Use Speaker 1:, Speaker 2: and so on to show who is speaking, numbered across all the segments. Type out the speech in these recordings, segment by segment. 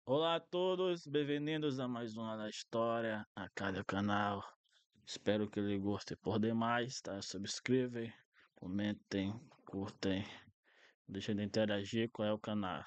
Speaker 1: Olá a todos, bem-vindos a mais uma da história a cada canal. Espero que lhe goste por demais, tá? Subscrevem, comentem, curtem, deixem de interagir com o canal.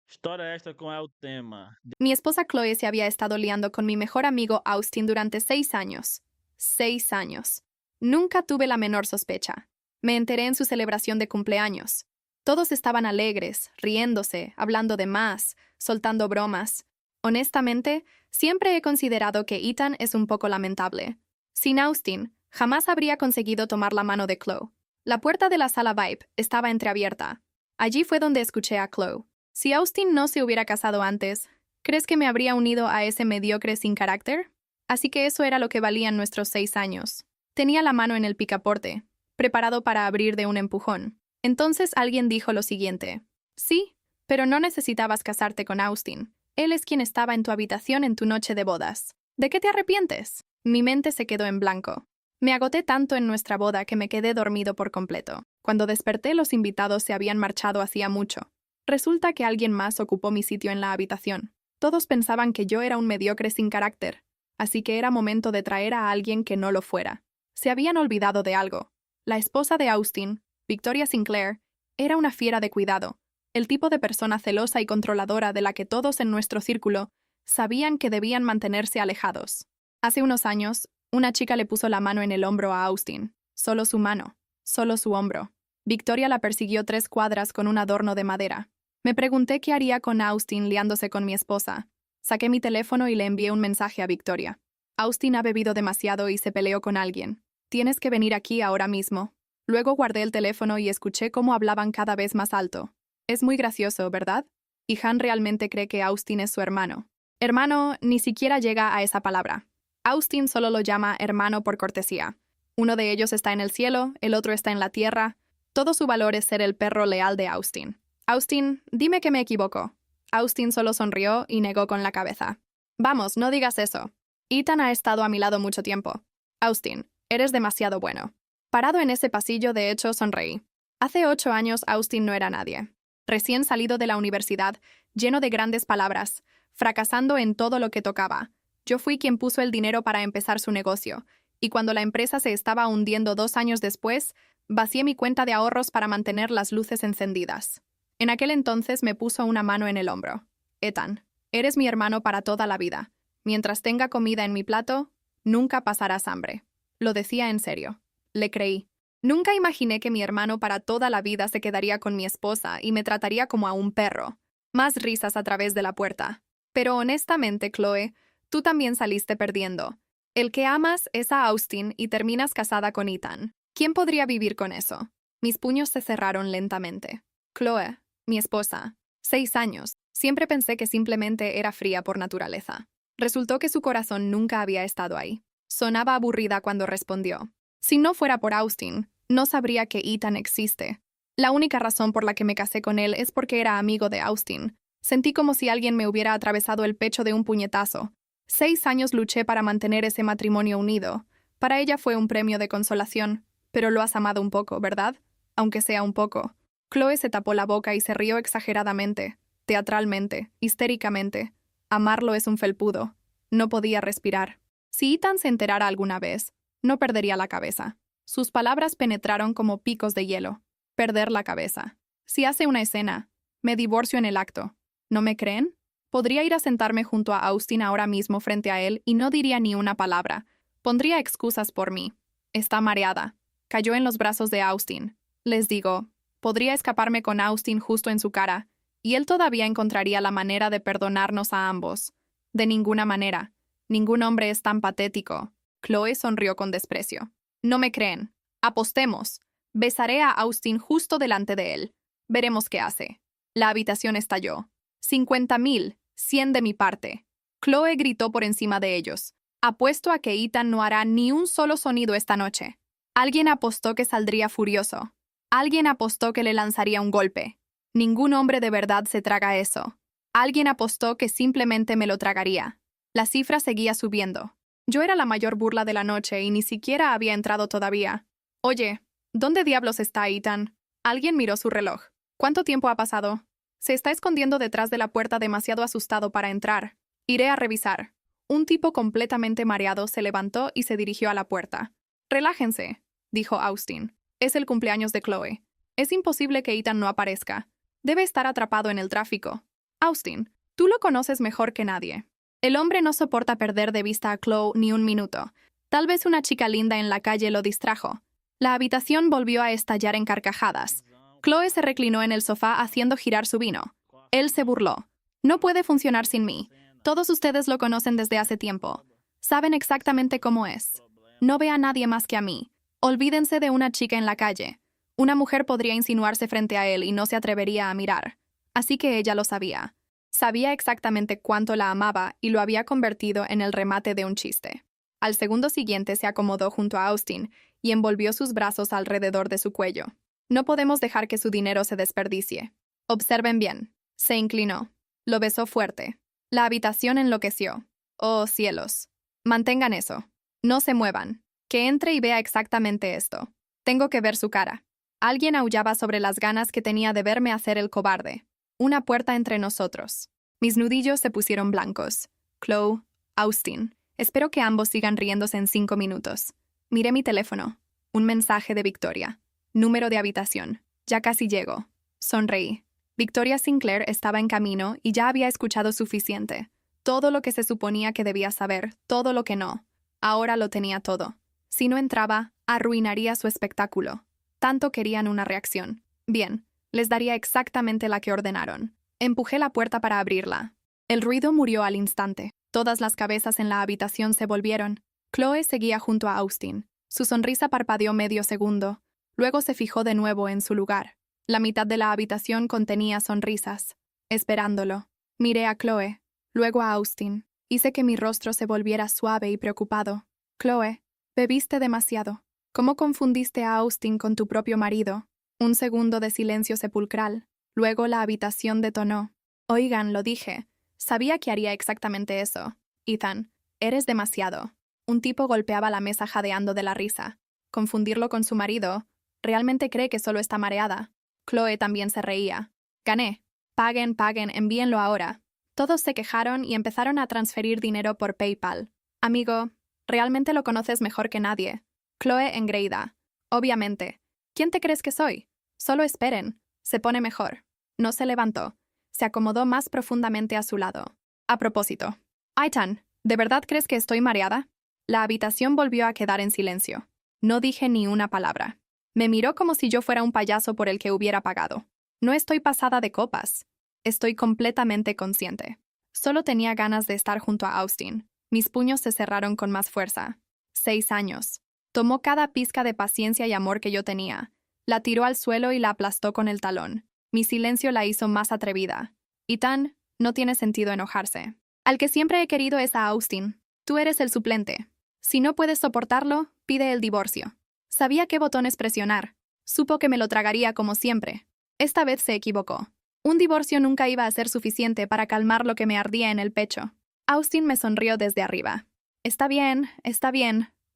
Speaker 1: História esta com o tema.
Speaker 2: Mi esposa Chloe se había estado liando con mi mejor amigo Austin durante 6 años. 6 años. Nunca tuve la menor sospecha. Me enteré en su celebración de cumpleaños. Todos estaban alegres, riéndose, hablando de más, soltando bromas. Honestamente, siempre he considerado que Ethan es un poco lamentable. Sin Austin, jamás habría conseguido tomar la mano de Chloe. La puerta de la sala VIP estaba entreabierta. Allí fue donde escuché a Chloe. Si Austin no se hubiera casado antes, ¿crees que me habría unido a ese mediocre sin carácter? Así que eso era lo que valían nuestros 6 años. Tenía la mano en el picaporte, preparado para abrir de un empujón. Entonces alguien dijo lo siguiente. Sí, pero no necesitabas casarte con Austin. Él es quien estaba en tu habitación en tu noche de bodas. ¿De qué te arrepientes? Mi mente se quedó en blanco. Me agoté tanto en nuestra boda que me quedé dormido por completo. Cuando desperté, los invitados se habían marchado hacía mucho. Resulta que alguien más ocupó mi sitio en la habitación. Todos pensaban que yo era un mediocre sin carácter, así que era momento de traer a alguien que no lo fuera. Se habían olvidado de algo. La esposa de Austin, Victoria Sinclair, era una fiera de cuidado, el tipo de persona celosa y controladora de la que todos en nuestro círculo sabían que debían mantenerse alejados. Hace unos años, una chica le puso la mano en el hombro a Austin. Solo su mano, solo su hombro. Victoria la persiguió 3 cuadras con un adorno de madera. Me pregunté qué haría con Austin liándose con mi esposa. Saqué mi teléfono y le envié un mensaje a Victoria. Austin ha bebido demasiado y se peleó con alguien. Tienes que venir aquí ahora mismo. Luego guardé el teléfono y escuché cómo hablaban cada vez más alto. Es muy gracioso, ¿verdad? Y Han realmente cree que Austin es su hermano. Hermano ni siquiera llega a esa palabra. Austin solo lo llama hermano por cortesía. Uno de ellos está en el cielo, el otro está en la tierra. Todo su valor es ser el perro leal de Austin. Austin, dime que me equivoco. Austin solo sonrió y negó con la cabeza. Vamos, no digas eso. Ethan ha estado a mi lado mucho tiempo. Austin, eres demasiado bueno. Parado en ese pasillo, de hecho, sonreí. Hace 8 años Austin no era nadie. Recién salido de la universidad, lleno de grandes palabras, fracasando en todo lo que tocaba. Yo fui quien puso el dinero para empezar su negocio, y cuando la empresa se estaba hundiendo 2 años después, vacié mi cuenta de ahorros para mantener las luces encendidas. En aquel entonces me puso una mano en el hombro. Ethan, eres mi hermano para toda la vida. Mientras tenga comida en mi plato, nunca pasarás hambre. Lo decía en serio. Le creí. Nunca imaginé que mi hermano para toda la vida se quedaría con mi esposa y me trataría como a un perro. Más risas a través de la puerta. Pero honestamente, Chloe, tú también saliste perdiendo. El que amas es a Austin y terminas casada con Ethan. ¿Quién podría vivir con eso? Mis puños se cerraron lentamente. Chloe, mi esposa, 6 años, siempre pensé que simplemente era fría por naturaleza. Resultó que su corazón nunca había estado ahí. Sonaba aburrida cuando respondió. Si no fuera por Austin, no sabría que Ethan existe. La única razón por la que me casé con él es porque era amigo de Austin. Sentí como si alguien me hubiera atravesado el pecho de un puñetazo. 6 años luché para mantener ese matrimonio unido. Para ella fue un premio de consolación. Pero lo has amado un poco, ¿verdad? Aunque sea un poco. Chloe se tapó la boca y se rió exageradamente, teatralmente, histéricamente. Amarlo es un felpudo. No podía respirar. Si Ethan se enterara alguna vez, no perdería la cabeza. Sus palabras penetraron como picos de hielo. Perder la cabeza. Si hace una escena, me divorcio en el acto. ¿No me creen? Podría ir a sentarme junto a Austin ahora mismo frente a él y no diría ni una palabra. Pondría excusas por mí. Está mareada. Cayó en los brazos de Austin. Les digo, podría escaparme con Austin justo en su cara, y él todavía encontraría la manera de perdonarnos a ambos. De ninguna manera. Ningún hombre es tan patético. Chloe sonrió con desprecio. No me creen. Apostemos. Besaré a Austin justo delante de él. Veremos qué hace. La habitación estalló. 50,000, 100 de mi parte. Chloe gritó por encima de ellos. Apuesto a que Ethan no hará ni un solo sonido esta noche. Alguien apostó que saldría furioso. Alguien apostó que le lanzaría un golpe. Ningún hombre de verdad se traga eso. Alguien apostó que simplemente me lo tragaría. La cifra seguía subiendo. Yo era la mayor burla de la noche y ni siquiera había entrado todavía. Oye, ¿dónde diablos está Ethan? Alguien miró su reloj. ¿Cuánto tiempo ha pasado? Se está escondiendo detrás de la puerta demasiado asustado para entrar. Iré a revisar. Un tipo completamente mareado se levantó y se dirigió a la puerta. Relájense, dijo Austin. Es el cumpleaños de Chloe. Es imposible que Ethan no aparezca. Debe estar atrapado en el tráfico. Austin, tú lo conoces mejor que nadie. El hombre no soporta perder de vista a Chloe ni un minuto. Tal vez una chica linda en la calle lo distrajo. La habitación volvió a estallar en carcajadas. Chloe se reclinó en el sofá haciendo girar su vino. Él se burló. No puede funcionar sin mí. Todos ustedes lo conocen desde hace tiempo. Saben exactamente cómo es. No ve a nadie más que a mí. Olvídense de una chica en la calle. Una mujer podría insinuarse frente a él y no se atrevería a mirar. Así que ella lo sabía. Sabía exactamente cuánto la amaba y lo había convertido en el remate de un chiste. Al segundo siguiente se acomodó junto a Austin y envolvió sus brazos alrededor de su cuello. No podemos dejar que su dinero se desperdicie. Observen bien. Se inclinó. Lo besó fuerte. La habitación enloqueció. Oh, cielos. Mantengan eso. No se muevan. Que entre y vea exactamente esto. Tengo que ver su cara. Alguien aullaba sobre las ganas que tenía de verme hacer el cobarde. Una puerta entre nosotros. Mis nudillos se pusieron blancos. Chloe, Austin. Espero que ambos sigan riéndose en 5 minutos. Miré mi teléfono. Un mensaje de Victoria. Número de habitación. Ya casi llego. Sonreí. Victoria Sinclair estaba en camino y ya había escuchado suficiente. Todo lo que se suponía que debía saber, todo lo que no. Ahora lo tenía todo. Si no entraba, arruinaría su espectáculo. Tanto querían una reacción. Bien, les daría exactamente la que ordenaron. Empujé la puerta para abrirla. El ruido murió al instante. Todas las cabezas en la habitación se volvieron. Chloe seguía junto a Austin. Su sonrisa parpadeó medio segundo. Luego se fijó de nuevo en su lugar. La mitad de la habitación contenía sonrisas. Esperándolo. Miré a Chloe, luego a Austin. Hice que mi rostro se volviera suave y preocupado. Chloe, bebiste demasiado. ¿Cómo confundiste a Austin con tu propio marido? Un segundo de silencio sepulcral. Luego la habitación detonó. Oigan, lo dije. Sabía que haría exactamente eso. Ethan, eres demasiado. Un tipo golpeaba la mesa jadeando de la risa. Confundirlo con su marido. Realmente cree que solo está mareada. Chloe también se reía. Gané. Paguen, envíenlo ahora. Todos se quejaron y empezaron a transferir dinero por PayPal. Amigo, realmente lo conoces mejor que nadie. Chloe engreída. Obviamente. ¿Quién te crees que soy? Solo esperen. Se pone mejor. No se levantó. Se acomodó más profundamente a su lado. A propósito. Ethan, ¿de verdad crees que estoy mareada? La habitación volvió a quedar en silencio. No dije ni una palabra. Me miró como si yo fuera un payaso por el que hubiera pagado. No estoy pasada de copas. Estoy completamente consciente. Solo tenía ganas de estar junto a Austin. Mis puños se cerraron con más fuerza. 6 años. Tomó cada pizca de paciencia y amor que yo tenía. La tiró al suelo y la aplastó con el talón. Mi silencio la hizo más atrevida. Ethan, no tiene sentido enojarse. Al que siempre he querido es a Austin. Tú eres el suplente. Si no puedes soportarlo, pide el divorcio. Sabía qué botones presionar. Supo que me lo tragaría como siempre. Esta vez se equivocó. Un divorcio nunca iba a ser suficiente para calmar lo que me ardía en el pecho. Austin me sonrió desde arriba. Está bien.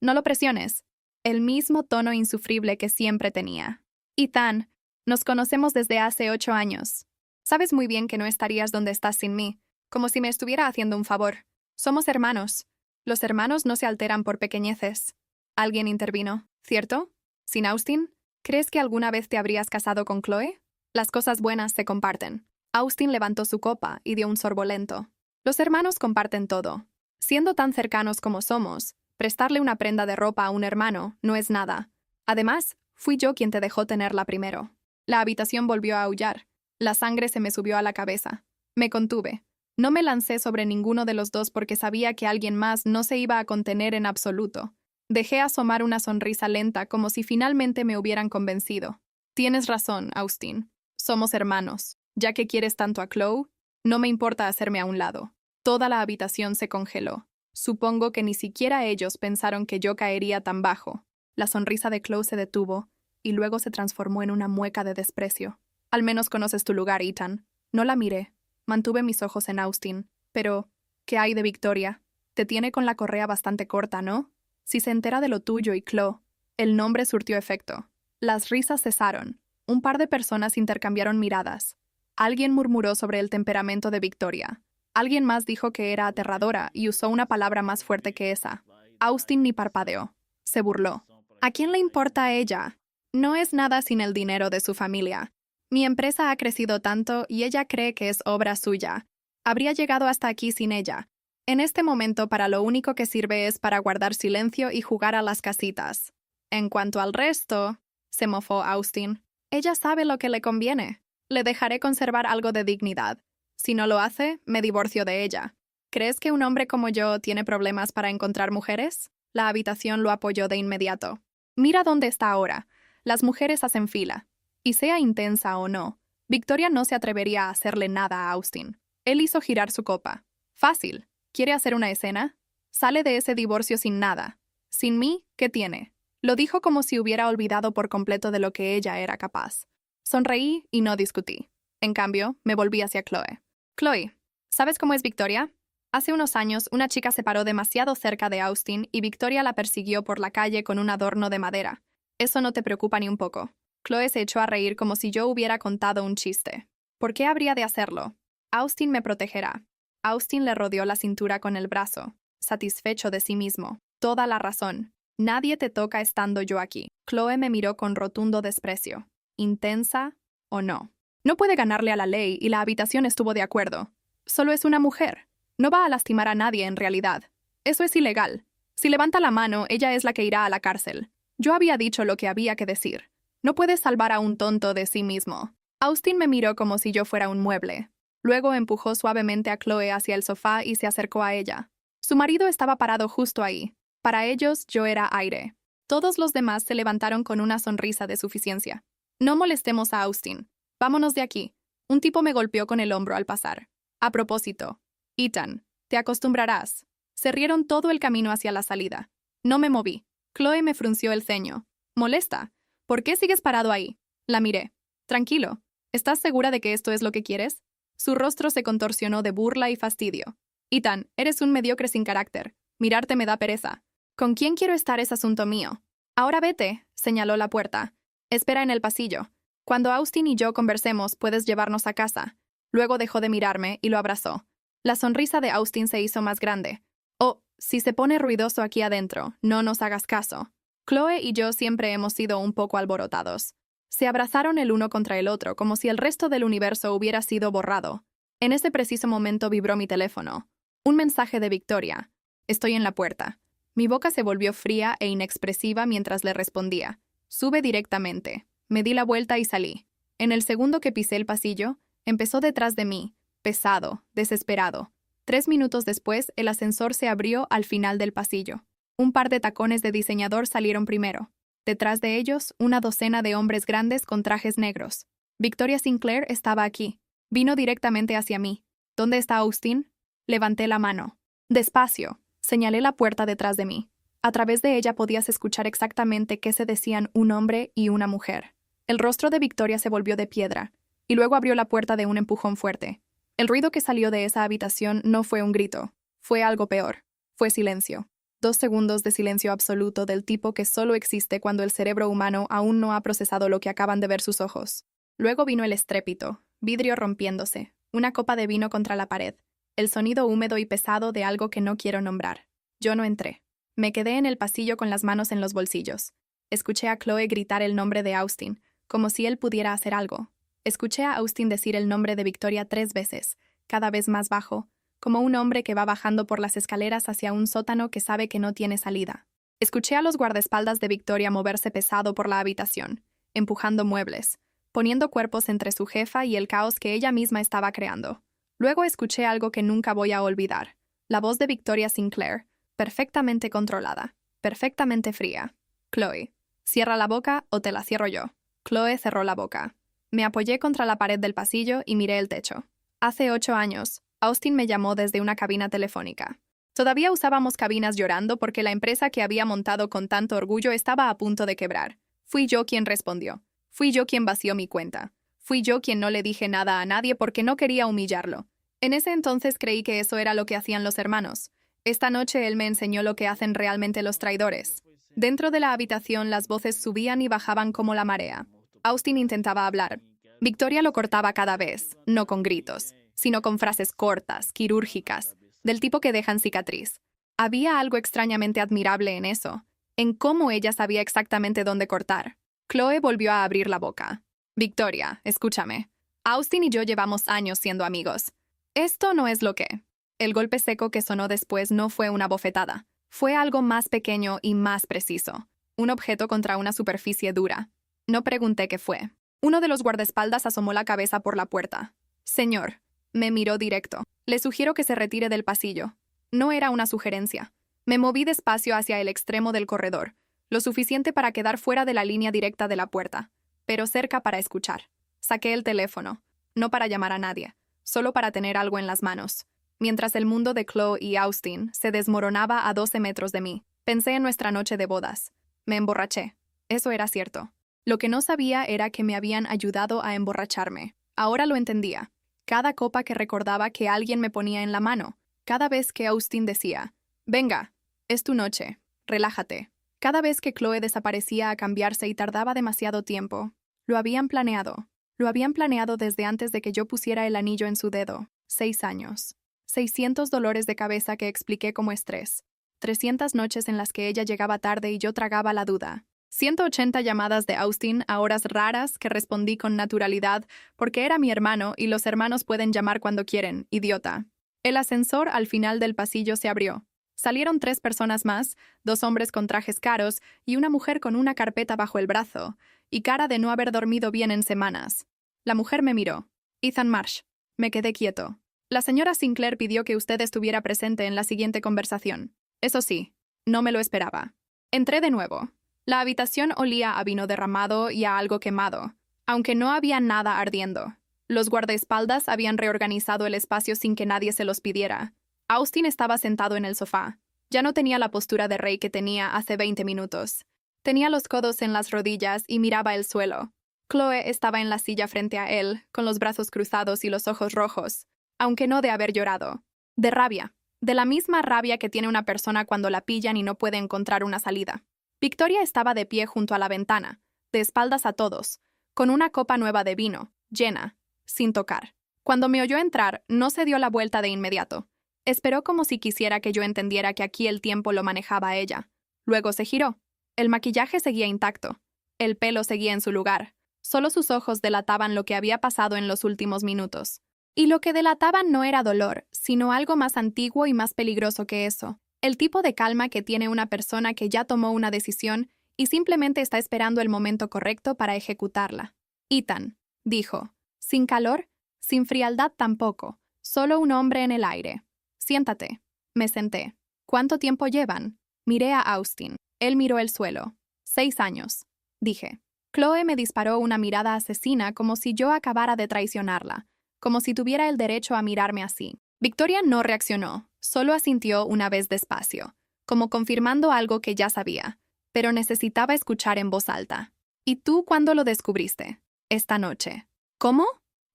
Speaker 2: No lo presiones. El mismo tono insufrible que siempre tenía. Ethan, nos conocemos desde hace 8 años. Sabes muy bien que no estarías donde estás sin mí, como si me estuviera haciendo un favor. Somos hermanos. Los hermanos no se alteran por pequeñeces. Alguien intervino, ¿cierto? ¿Sin Austin? ¿Crees que alguna vez te habrías casado con Chloe? Las cosas buenas se comparten. Austin levantó su copa y dio un sorbo lento. Los hermanos comparten todo. Siendo tan cercanos como somos, prestarle una prenda de ropa a un hermano no es nada. Además, fui yo quien te dejó tenerla primero. La habitación volvió a aullar. La sangre se me subió a la cabeza. Me contuve. No me lancé sobre ninguno de los dos porque sabía que alguien más no se iba a contener en absoluto. Dejé asomar una sonrisa lenta como si finalmente me hubieran convencido. Tienes razón, Austin. Somos hermanos. Ya que quieres tanto a Chloe, no me importa hacerme a un lado. Toda la habitación se congeló. Supongo que ni siquiera ellos pensaron que yo caería tan bajo. La sonrisa de Chloe se detuvo y luego se transformó en una mueca de desprecio. Al menos conoces tu lugar, Ethan. No la miré. Mantuve mis ojos en Austin. Pero, ¿qué hay de Victoria? Te tiene con la correa bastante corta, ¿no? Si se entera de lo tuyo y Chloe. El nombre surtió efecto. Las risas cesaron. Un par de personas intercambiaron miradas. Alguien murmuró sobre el temperamento de Victoria. Alguien más dijo que era aterradora y usó una palabra más fuerte que esa. Austin ni parpadeó. Se burló. ¿A quién le importa a ella? No es nada sin el dinero de su familia. Mi empresa ha crecido tanto y ella cree que es obra suya. Habría llegado hasta aquí sin ella. En este momento para lo único que sirve es para guardar silencio y jugar a las casitas. En cuanto al resto, se mofó Austin, ella sabe lo que le conviene. Le dejaré conservar algo de dignidad. Si no lo hace, me divorcio de ella. ¿Crees que un hombre como yo tiene problemas para encontrar mujeres? La habitación lo apoyó de inmediato. Mira dónde está ahora. Las mujeres hacen fila. Y sea intensa o no, Victoria no se atrevería a hacerle nada a Austin. Él hizo girar su copa. Fácil. ¿Quiere hacer una escena? Sale de ese divorcio sin nada. Sin mí, ¿qué tiene? Lo dijo como si hubiera olvidado por completo de lo que ella era capaz. Sonreí y no discutí. En cambio, me volví hacia Chloe. Chloe, ¿sabes cómo es Victoria? Hace unos años, una chica se paró demasiado cerca de Austin y Victoria la persiguió por la calle con un adorno de madera. Eso no te preocupa ni un poco. Chloe se echó a reír como si yo hubiera contado un chiste. ¿Por qué habría de hacerlo? Austin me protegerá. Austin le rodeó la cintura con el brazo, satisfecho de sí mismo. Toda la razón. Nadie te toca estando yo aquí. Chloe me miró con rotundo desprecio. ¿Intensa o no? No puede ganarle a la ley y la habitación estuvo de acuerdo. Solo es una mujer. No va a lastimar a nadie en realidad. Eso es ilegal. Si levanta la mano, ella es la que irá a la cárcel. Yo había dicho lo que había que decir. No puedes salvar a un tonto de sí mismo. Austin me miró como si yo fuera un mueble. Luego empujó suavemente a Chloe hacia el sofá y se acercó a ella. Su marido estaba parado justo ahí. Para ellos, yo era aire. Todos los demás se levantaron con una sonrisa de suficiencia. No molestemos a Austin. Vámonos de aquí. Un tipo me golpeó con el hombro al pasar. A propósito, Ethan, te acostumbrarás. Se rieron todo el camino hacia la salida. No me moví. Chloe me frunció el ceño. ¿Molesta? ¿Por qué sigues parado ahí? La miré. Tranquilo. ¿Estás segura de que esto es lo que quieres? Su rostro se contorsionó de burla y fastidio. Ethan, eres un mediocre sin carácter. Mirarte me da pereza. ¿Con quién quiero estar es asunto mío? Ahora vete, señaló la puerta. Espera en el pasillo. Cuando Austin y yo conversemos, puedes llevarnos a casa. Luego dejó de mirarme y lo abrazó. La sonrisa de Austin se hizo más grande. Oh, si se pone ruidoso aquí adentro, no nos hagas caso. Chloe y yo siempre hemos sido un poco alborotados. Se abrazaron el uno contra el otro como si el resto del universo hubiera sido borrado. En ese preciso momento vibró mi teléfono. Un mensaje de Victoria. Estoy en la puerta. Mi boca se volvió fría e inexpresiva mientras le respondía. Sube directamente. Me di la vuelta y salí. En el segundo que pisé el pasillo, empezó detrás de mí, pesado, desesperado. 3 minutos después, el ascensor se abrió al final del pasillo. Un par de tacones de diseñador salieron primero. Detrás de ellos, una docena de hombres grandes con trajes negros. Victoria Sinclair estaba aquí. Vino directamente hacia mí. ¿Dónde está Austin? Levanté la mano. Despacio. Señalé la puerta detrás de mí. A través de ella podías escuchar exactamente qué se decían un hombre y una mujer. El rostro de Victoria se volvió de piedra, y luego abrió la puerta de un empujón fuerte. El ruido que salió de esa habitación no fue un grito. Fue algo peor. Fue silencio. 2 segundos de silencio absoluto del tipo que solo existe cuando el cerebro humano aún no ha procesado lo que acaban de ver sus ojos. Luego vino el estrépito, vidrio rompiéndose, una copa de vino contra la pared, el sonido húmedo y pesado de algo que no quiero nombrar. Yo no entré. Me quedé en el pasillo con las manos en los bolsillos. Escuché a Chloe gritar el nombre de Austin, como si él pudiera hacer algo. Escuché a Austin decir el nombre de Victoria 3 veces, cada vez más bajo, como un hombre que va bajando por las escaleras hacia un sótano que sabe que no tiene salida. Escuché a los guardaespaldas de Victoria moverse pesado por la habitación, empujando muebles, poniendo cuerpos entre su jefa y el caos que ella misma estaba creando. Luego escuché algo que nunca voy a olvidar, la voz de Victoria Sinclair, perfectamente controlada, perfectamente fría. Chloe, cierra la boca o te la cierro yo. Chloe cerró la boca. Me apoyé contra la pared del pasillo y miré el techo. Hace 8 años, Austin me llamó desde una cabina telefónica. Todavía usábamos cabinas llorando porque la empresa que había montado con tanto orgullo estaba a punto de quebrar. Fui yo quien respondió. Fui yo quien vació mi cuenta. Fui yo quien no le dije nada a nadie porque no quería humillarlo. En ese entonces creí que eso era lo que hacían los hermanos. Esta noche él me enseñó lo que hacen realmente los traidores. Dentro de la habitación las voces subían y bajaban como la marea. Austin intentaba hablar. Victoria lo cortaba cada vez, no con gritos, sino con frases cortas, quirúrgicas, del tipo que dejan cicatriz. Había algo extrañamente admirable en eso, en cómo ella sabía exactamente dónde cortar. Chloe volvió a abrir la boca. Victoria, escúchame. Austin y yo llevamos años siendo amigos. Esto no es lo que... El golpe seco que sonó después no fue una bofetada. Fue algo más pequeño y más preciso. Un objeto contra una superficie dura. No pregunté qué fue. Uno de los guardaespaldas asomó la cabeza por la puerta. Señor, me miró directo. Le sugiero que se retire del pasillo. No era una sugerencia. Me moví despacio hacia el extremo del corredor, lo suficiente para quedar fuera de la línea directa de la puerta, pero cerca para escuchar. Saqué el teléfono, no para llamar a nadie, solo para tener algo en las manos. Mientras el mundo de Chloe y Austin se desmoronaba a 12 metros de mí, pensé en nuestra noche de bodas. Me emborraché. Eso era cierto. Lo que no sabía era que me habían ayudado a emborracharme. Ahora lo entendía. Cada copa que recordaba que alguien me ponía en la mano. Cada vez que Austin decía, «Venga, es tu noche, relájate». Cada vez que Chloe desaparecía a cambiarse y tardaba demasiado tiempo. Lo habían planeado. Lo habían planeado desde antes de que yo pusiera el anillo en su dedo. 6 años. 600 dolores de cabeza que expliqué como estrés. 300 noches en las que ella llegaba tarde y yo tragaba la duda. 180 llamadas de Austin a horas raras que respondí con naturalidad porque era mi hermano y los hermanos pueden llamar cuando quieren, idiota. El ascensor al final del pasillo se abrió. Salieron 3 personas más, 2 hombres con trajes caros y una mujer con una carpeta bajo el brazo, y cara de no haber dormido bien en semanas. La mujer me miró. Ethan Marsh. Me quedé quieto. La señora Sinclair pidió que usted estuviera presente en la siguiente conversación. Eso sí, no me lo esperaba. Entré de nuevo. La habitación olía a vino derramado y a algo quemado, aunque no había nada ardiendo. Los guardaespaldas habían reorganizado el espacio sin que nadie se los pidiera. Austin estaba sentado en el sofá. Ya no tenía la postura de rey que tenía hace 20 minutos. Tenía los codos en las rodillas y miraba el suelo. Chloe estaba en la silla frente a él, con los brazos cruzados y los ojos rojos, aunque no de haber llorado. De rabia. De la misma rabia que tiene una persona cuando la pillan y no puede encontrar una salida. Victoria estaba de pie junto a la ventana, de espaldas a todos, con una copa nueva de vino, llena, sin tocar. Cuando me oyó entrar, no se dio la vuelta de inmediato. Esperó como si quisiera que yo entendiera que aquí el tiempo lo manejaba ella. Luego se giró. El maquillaje seguía intacto. El pelo seguía en su lugar. Solo sus ojos delataban lo que había pasado en los últimos minutos. Y lo que delataban no era dolor, sino algo más antiguo y más peligroso que eso. El tipo de calma que tiene una persona que ya tomó una decisión y simplemente está esperando el momento correcto para ejecutarla. Ethan, dijo. Sin calor, sin frialdad tampoco. Solo un hombre en el aire. Siéntate. Me senté. ¿Cuánto tiempo llevan? Miré a Austin. Él miró el suelo. 6 años. Dije. Chloe me disparó una mirada asesina como si yo acabara de traicionarla, como si tuviera el derecho a mirarme así. Victoria no reaccionó, solo asintió una vez despacio, como confirmando algo que ya sabía, pero necesitaba escuchar en voz alta. ¿Y tú cuándo lo descubriste? Esta noche. ¿Cómo?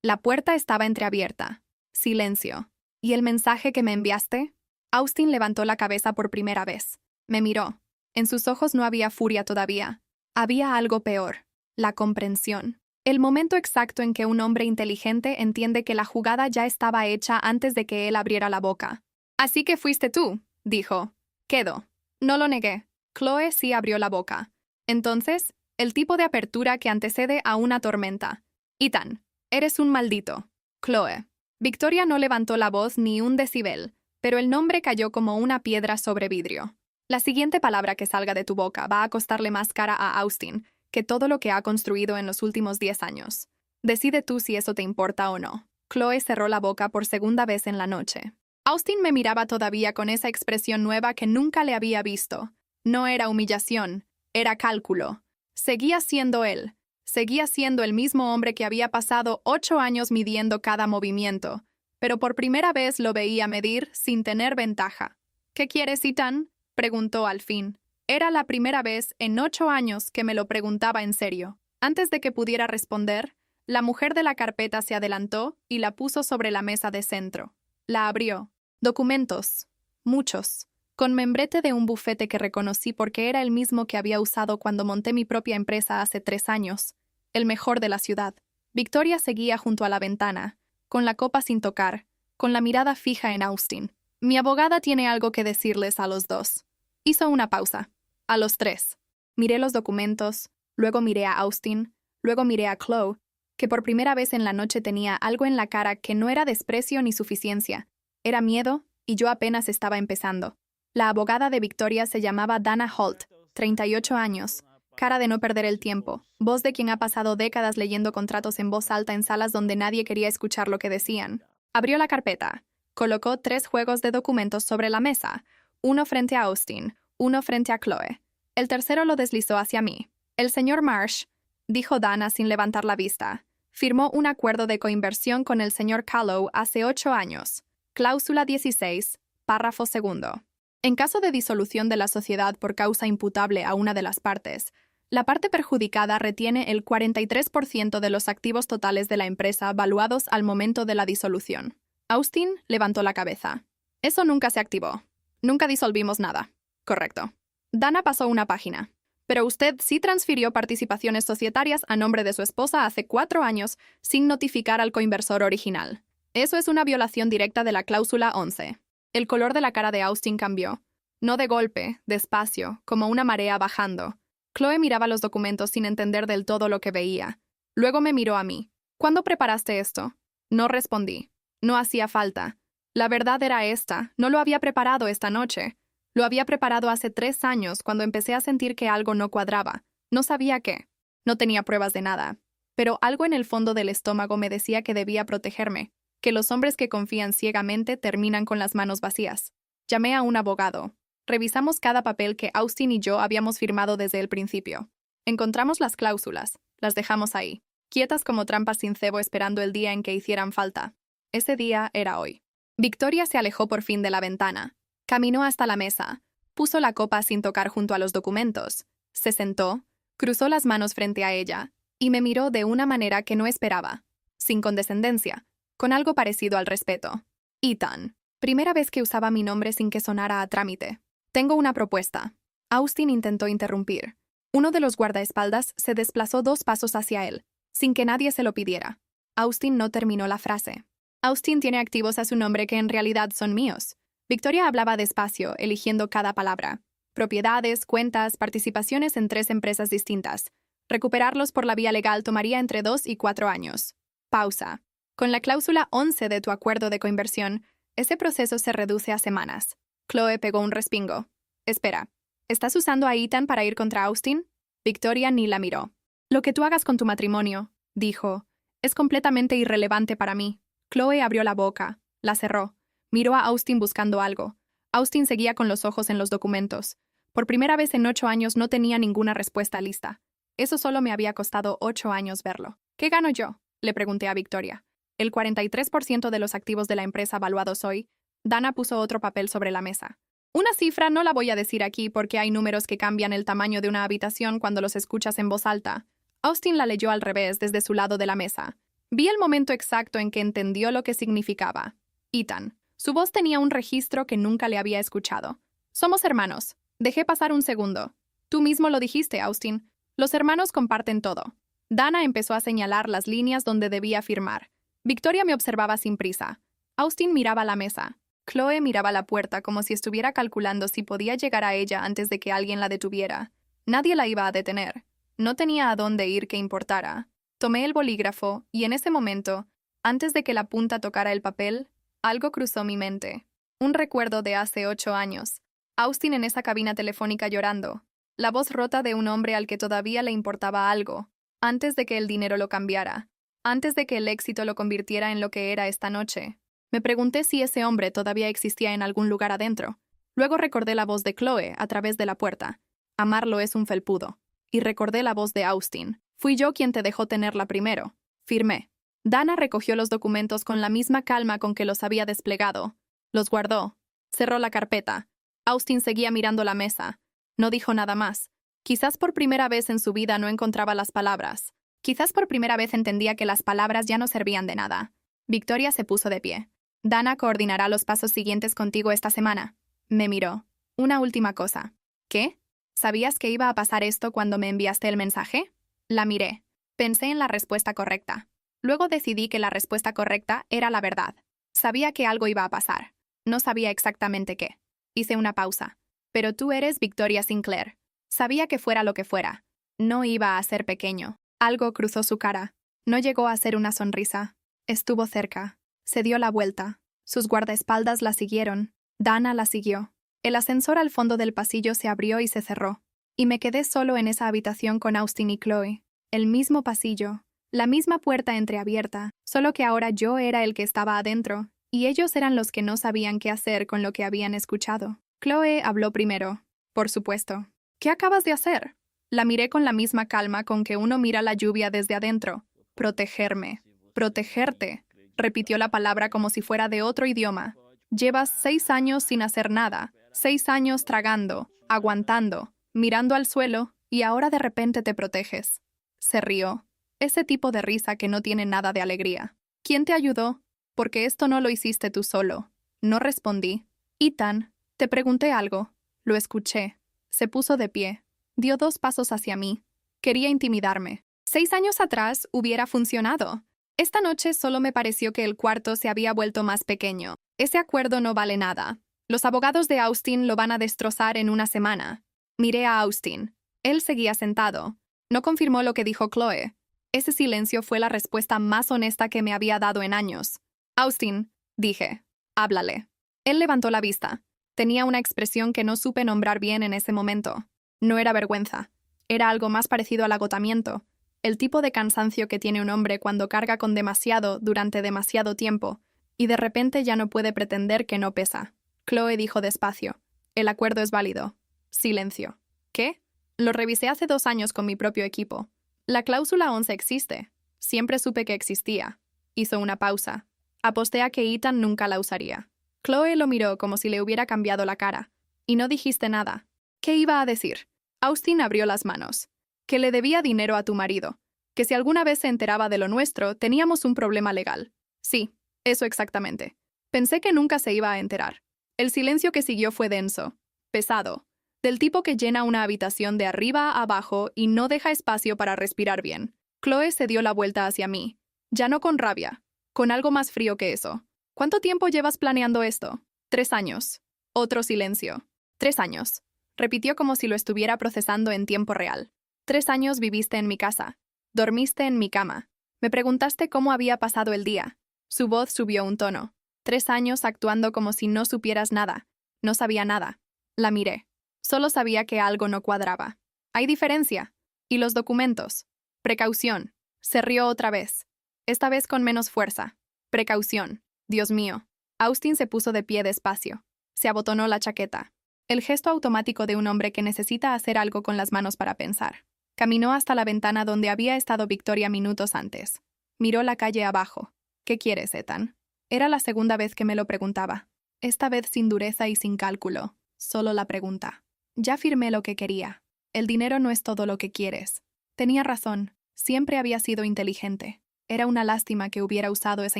Speaker 2: La puerta estaba entreabierta. Silencio. ¿Y el mensaje que me enviaste? Austin levantó la cabeza por primera vez. Me miró. En sus ojos no había furia todavía. Había algo peor. La comprensión. El momento exacto en que un hombre inteligente entiende que la jugada ya estaba hecha antes de que él abriera la boca. Así que fuiste tú, dijo. Quedo. No lo negué. Chloe sí abrió la boca. Entonces, el tipo de apertura que antecede a una tormenta. Ethan, eres un maldito. Chloe. Victoria no levantó la voz ni un decibel, pero el nombre cayó como una piedra sobre vidrio. La siguiente palabra que salga de tu boca va a costarle más cara a Austin que todo lo que ha construido en los últimos 10 años. Decide tú si eso te importa o no. Chloe cerró la boca por segunda vez en la noche. Austin me miraba todavía con esa expresión nueva que nunca le había visto. No era humillación, era cálculo. Seguía siendo él. Seguía siendo el mismo hombre que había pasado 8 años midiendo cada movimiento, pero por primera vez lo veía medir sin tener ventaja. ¿Qué quieres, Ethan?, preguntó al fin. Era la primera vez en 8 años que me lo preguntaba en serio. Antes de que pudiera responder, la mujer de la carpeta se adelantó y la puso sobre la mesa de centro. La abrió. Documentos. Muchos. Con membrete de un bufete que reconocí porque era el mismo que había usado cuando monté mi propia empresa hace 3 años. El mejor de la ciudad. Victoria seguía junto a la ventana, con la copa sin tocar, con la mirada fija en Austin. Mi abogada tiene algo que decirles a los dos. Hizo una pausa. A los tres. Miré los documentos, luego miré a Austin, luego miré a Chloe, que por primera vez en la noche tenía algo en la cara que no era desprecio ni suficiencia. Era miedo, y yo apenas estaba empezando. La abogada de Victoria se llamaba Dana Holt, 38 años, cara de no perder el tiempo, voz de quien ha pasado décadas leyendo contratos en voz alta en salas donde nadie quería escuchar lo que decían. Abrió la carpeta, colocó 3 juegos de documentos sobre la mesa, uno frente a Austin, uno frente a Chloe. El tercero lo deslizó hacia mí. El señor Marsh, dijo Dana sin levantar la vista, firmó un acuerdo de coinversión con el señor Callow hace 8 años. Cláusula 16, párrafo segundo. En caso de disolución de la sociedad por causa imputable a una de las partes, la parte perjudicada retiene el 43% de los activos totales de la empresa valuados al momento de la disolución. Austin levantó la cabeza. Eso nunca se activó. Nunca disolvimos nada. Correcto. Dana pasó una página. Pero usted sí transfirió participaciones societarias a nombre de su esposa hace 4 años sin notificar al coinversor original. Eso es una violación directa de la cláusula 11. El color de la cara de Austin cambió. No de golpe, despacio, como una marea bajando. Chloe miraba los documentos sin entender del todo lo que veía. Luego me miró a mí. ¿Cuándo preparaste esto? No respondí. No hacía falta. La verdad era esta. No lo había preparado esta noche. Lo había preparado hace 3 años cuando empecé a sentir que algo no cuadraba. No sabía qué. No tenía pruebas de nada. Pero algo en el fondo del estómago me decía que debía protegerme, que los hombres que confían ciegamente terminan con las manos vacías. Llamé a un abogado. Revisamos cada papel que Austin y yo habíamos firmado desde el principio. Encontramos las cláusulas. Las dejamos ahí, quietas como trampas sin cebo esperando el día en que hicieran falta. Ese día era hoy. Victoria se alejó por fin de la ventana. Caminó hasta la mesa. Puso la copa sin tocar junto a los documentos. Se sentó, cruzó las manos frente a ella, y me miró de una manera que no esperaba. Sin condescendencia, con algo parecido al respeto. Ethan. Primera vez que usaba mi nombre sin que sonara a trámite. Tengo una propuesta. Austin intentó interrumpir. Uno de los guardaespaldas se desplazó 2 pasos hacia él, sin que nadie se lo pidiera. Austin no terminó la frase. Austin tiene activos a su nombre que en realidad son míos. Victoria hablaba despacio, eligiendo cada palabra. Propiedades, cuentas, participaciones en 3 empresas distintas. Recuperarlos por la vía legal tomaría entre 2 y 4 años. Pausa. Con la cláusula 11 de tu acuerdo de coinversión, ese proceso se reduce a semanas. Chloe pegó un respingo. Espera, ¿estás usando a Ethan para ir contra Austin? Victoria ni la miró. Lo que tú hagas con tu matrimonio, dijo, es completamente irrelevante para mí. Chloe abrió la boca, la cerró. Miró a Austin buscando algo. Austin seguía con los ojos en los documentos. Por primera vez en 8 años no tenía ninguna respuesta lista. Eso solo me había costado 8 años verlo. ¿Qué gano yo?, le pregunté a Victoria. El 43% de los activos de la empresa valuados hoy. Dana puso otro papel sobre la mesa. Una cifra no la voy a decir aquí porque hay números que cambian el tamaño de una habitación cuando los escuchas en voz alta. Austin la leyó al revés desde su lado de la mesa. Vi el momento exacto en que entendió lo que significaba. Ethan. Su voz tenía un registro que nunca le había escuchado. Somos hermanos. Dejé pasar un segundo. Tú mismo lo dijiste, Austin. Los hermanos comparten todo. Dana empezó a señalar las líneas donde debía firmar. Victoria me observaba sin prisa. Austin miraba la mesa. Chloe miraba la puerta como si estuviera calculando si podía llegar a ella antes de que alguien la detuviera. Nadie la iba a detener. No tenía a dónde ir que importara. Tomé el bolígrafo y en ese momento, antes de que la punta tocara el papel, algo cruzó mi mente. Un recuerdo de hace 8 años. Austin en esa cabina telefónica llorando. La voz rota de un hombre al que todavía le importaba algo. Antes de que el dinero lo cambiara. Antes de que el éxito lo convirtiera en lo que era esta noche. Me pregunté si ese hombre todavía existía en algún lugar adentro. Luego recordé la voz de Chloe a través de la puerta. Amarlo es un felpudo. Y recordé la voz de Austin. Fui yo quien te dejó tenerla primero. Firmé. Dana recogió los documentos con la misma calma con que los había desplegado. Los guardó. Cerró la carpeta. Austin seguía mirando la mesa. No dijo nada más. Quizás por primera vez en su vida no encontraba las palabras. Quizás por primera vez entendía que las palabras ya no servían de nada. Victoria se puso de pie. Dana coordinará los pasos siguientes contigo esta semana. Me miró. Una última cosa. ¿Qué? ¿Sabías que iba a pasar esto cuando me enviaste el mensaje? La miré. Pensé en la respuesta correcta. Luego decidí que la respuesta correcta era la verdad. Sabía que algo iba a pasar. No sabía exactamente qué. Hice una pausa. Pero tú eres Victoria Sinclair. Sabía que fuera lo que fuera. No iba a ser pequeño. Algo cruzó su cara. No llegó a ser una sonrisa. Estuvo cerca. Se dio la vuelta. Sus guardaespaldas la siguieron. Dana la siguió. El ascensor al fondo del pasillo se abrió y se cerró. Y me quedé solo en esa habitación con Austin y Chloe. El mismo pasillo. La misma puerta entreabierta, solo que ahora yo era el que estaba adentro, y ellos eran los que no sabían qué hacer con lo que habían escuchado. Chloe habló primero. Por supuesto. ¿Qué acabas de hacer? La miré con la misma calma con que uno mira la lluvia desde adentro. Protegerme. Protegerte. Repitió la palabra como si fuera de otro idioma. Llevas 6 años sin hacer nada, 6 años tragando, aguantando, mirando al suelo, y ahora de repente te proteges. Se rió. Ese tipo de risa que no tiene nada de alegría. ¿Quién te ayudó? Porque esto no lo hiciste tú solo. No respondí. Ethan, te pregunté algo. Lo escuché. Se puso de pie. Dio 2 pasos hacia mí. Quería intimidarme. 6 años atrás hubiera funcionado. Esta noche solo me pareció que el cuarto se había vuelto más pequeño. Ese acuerdo no vale nada. Los abogados de Austin lo van a destrozar en una semana. Miré a Austin. Él seguía sentado. No confirmó lo que dijo Chloe. Ese silencio fue la respuesta más honesta que me había dado en años. Austin, dije, háblale. Él levantó la vista. Tenía una expresión que no supe nombrar bien en ese momento. No era vergüenza. Era algo más parecido al agotamiento. El tipo de cansancio que tiene un hombre cuando carga con demasiado durante demasiado tiempo, y de repente ya no puede pretender que no pesa. Chloe dijo despacio. El acuerdo es válido. Silencio. ¿Qué? Lo revisé hace 2 años con mi propio equipo. La cláusula 11 existe. Siempre supe que existía. Hizo una pausa. Aposté a que Ethan nunca la usaría. Chloe lo miró como si le hubiera cambiado la cara. Y no dijiste nada. ¿Qué iba a decir? Austin abrió las manos. Que le debía dinero a tu marido. Que si alguna vez se enteraba de lo nuestro, teníamos un problema legal. Sí, eso exactamente. Pensé que nunca se iba a enterar. El silencio que siguió fue denso, pesado, del tipo que llena una habitación de arriba a abajo y no deja espacio para respirar bien. Chloe se dio la vuelta hacia mí. Ya no con rabia, con algo más frío que eso. ¿Cuánto tiempo llevas planeando esto? 3 años. Otro silencio. 3 años. Repitió como si lo estuviera procesando en tiempo real. 3 años viviste en mi casa. Dormiste en mi cama. Me preguntaste cómo había pasado el día. Su voz subió un tono. 3 años actuando como si no supieras nada. No sabía nada. La miré. Solo sabía que algo no cuadraba. Hay diferencia. ¿Y los documentos? Precaución. Se rió otra vez. Esta vez con menos fuerza. Precaución. Dios mío. Austin se puso de pie despacio. Se abotonó la chaqueta. El gesto automático de un hombre que necesita hacer algo con las manos para pensar. Caminó hasta la ventana donde había estado Victoria minutos antes. Miró la calle abajo. ¿Qué quieres, Ethan? Era la segunda vez que me lo preguntaba. Esta vez sin dureza y sin cálculo. Solo la pregunta. Ya firmé lo que quería. El dinero no es todo lo que quieres. Tenía razón. Siempre había sido inteligente. Era una lástima que hubiera usado esa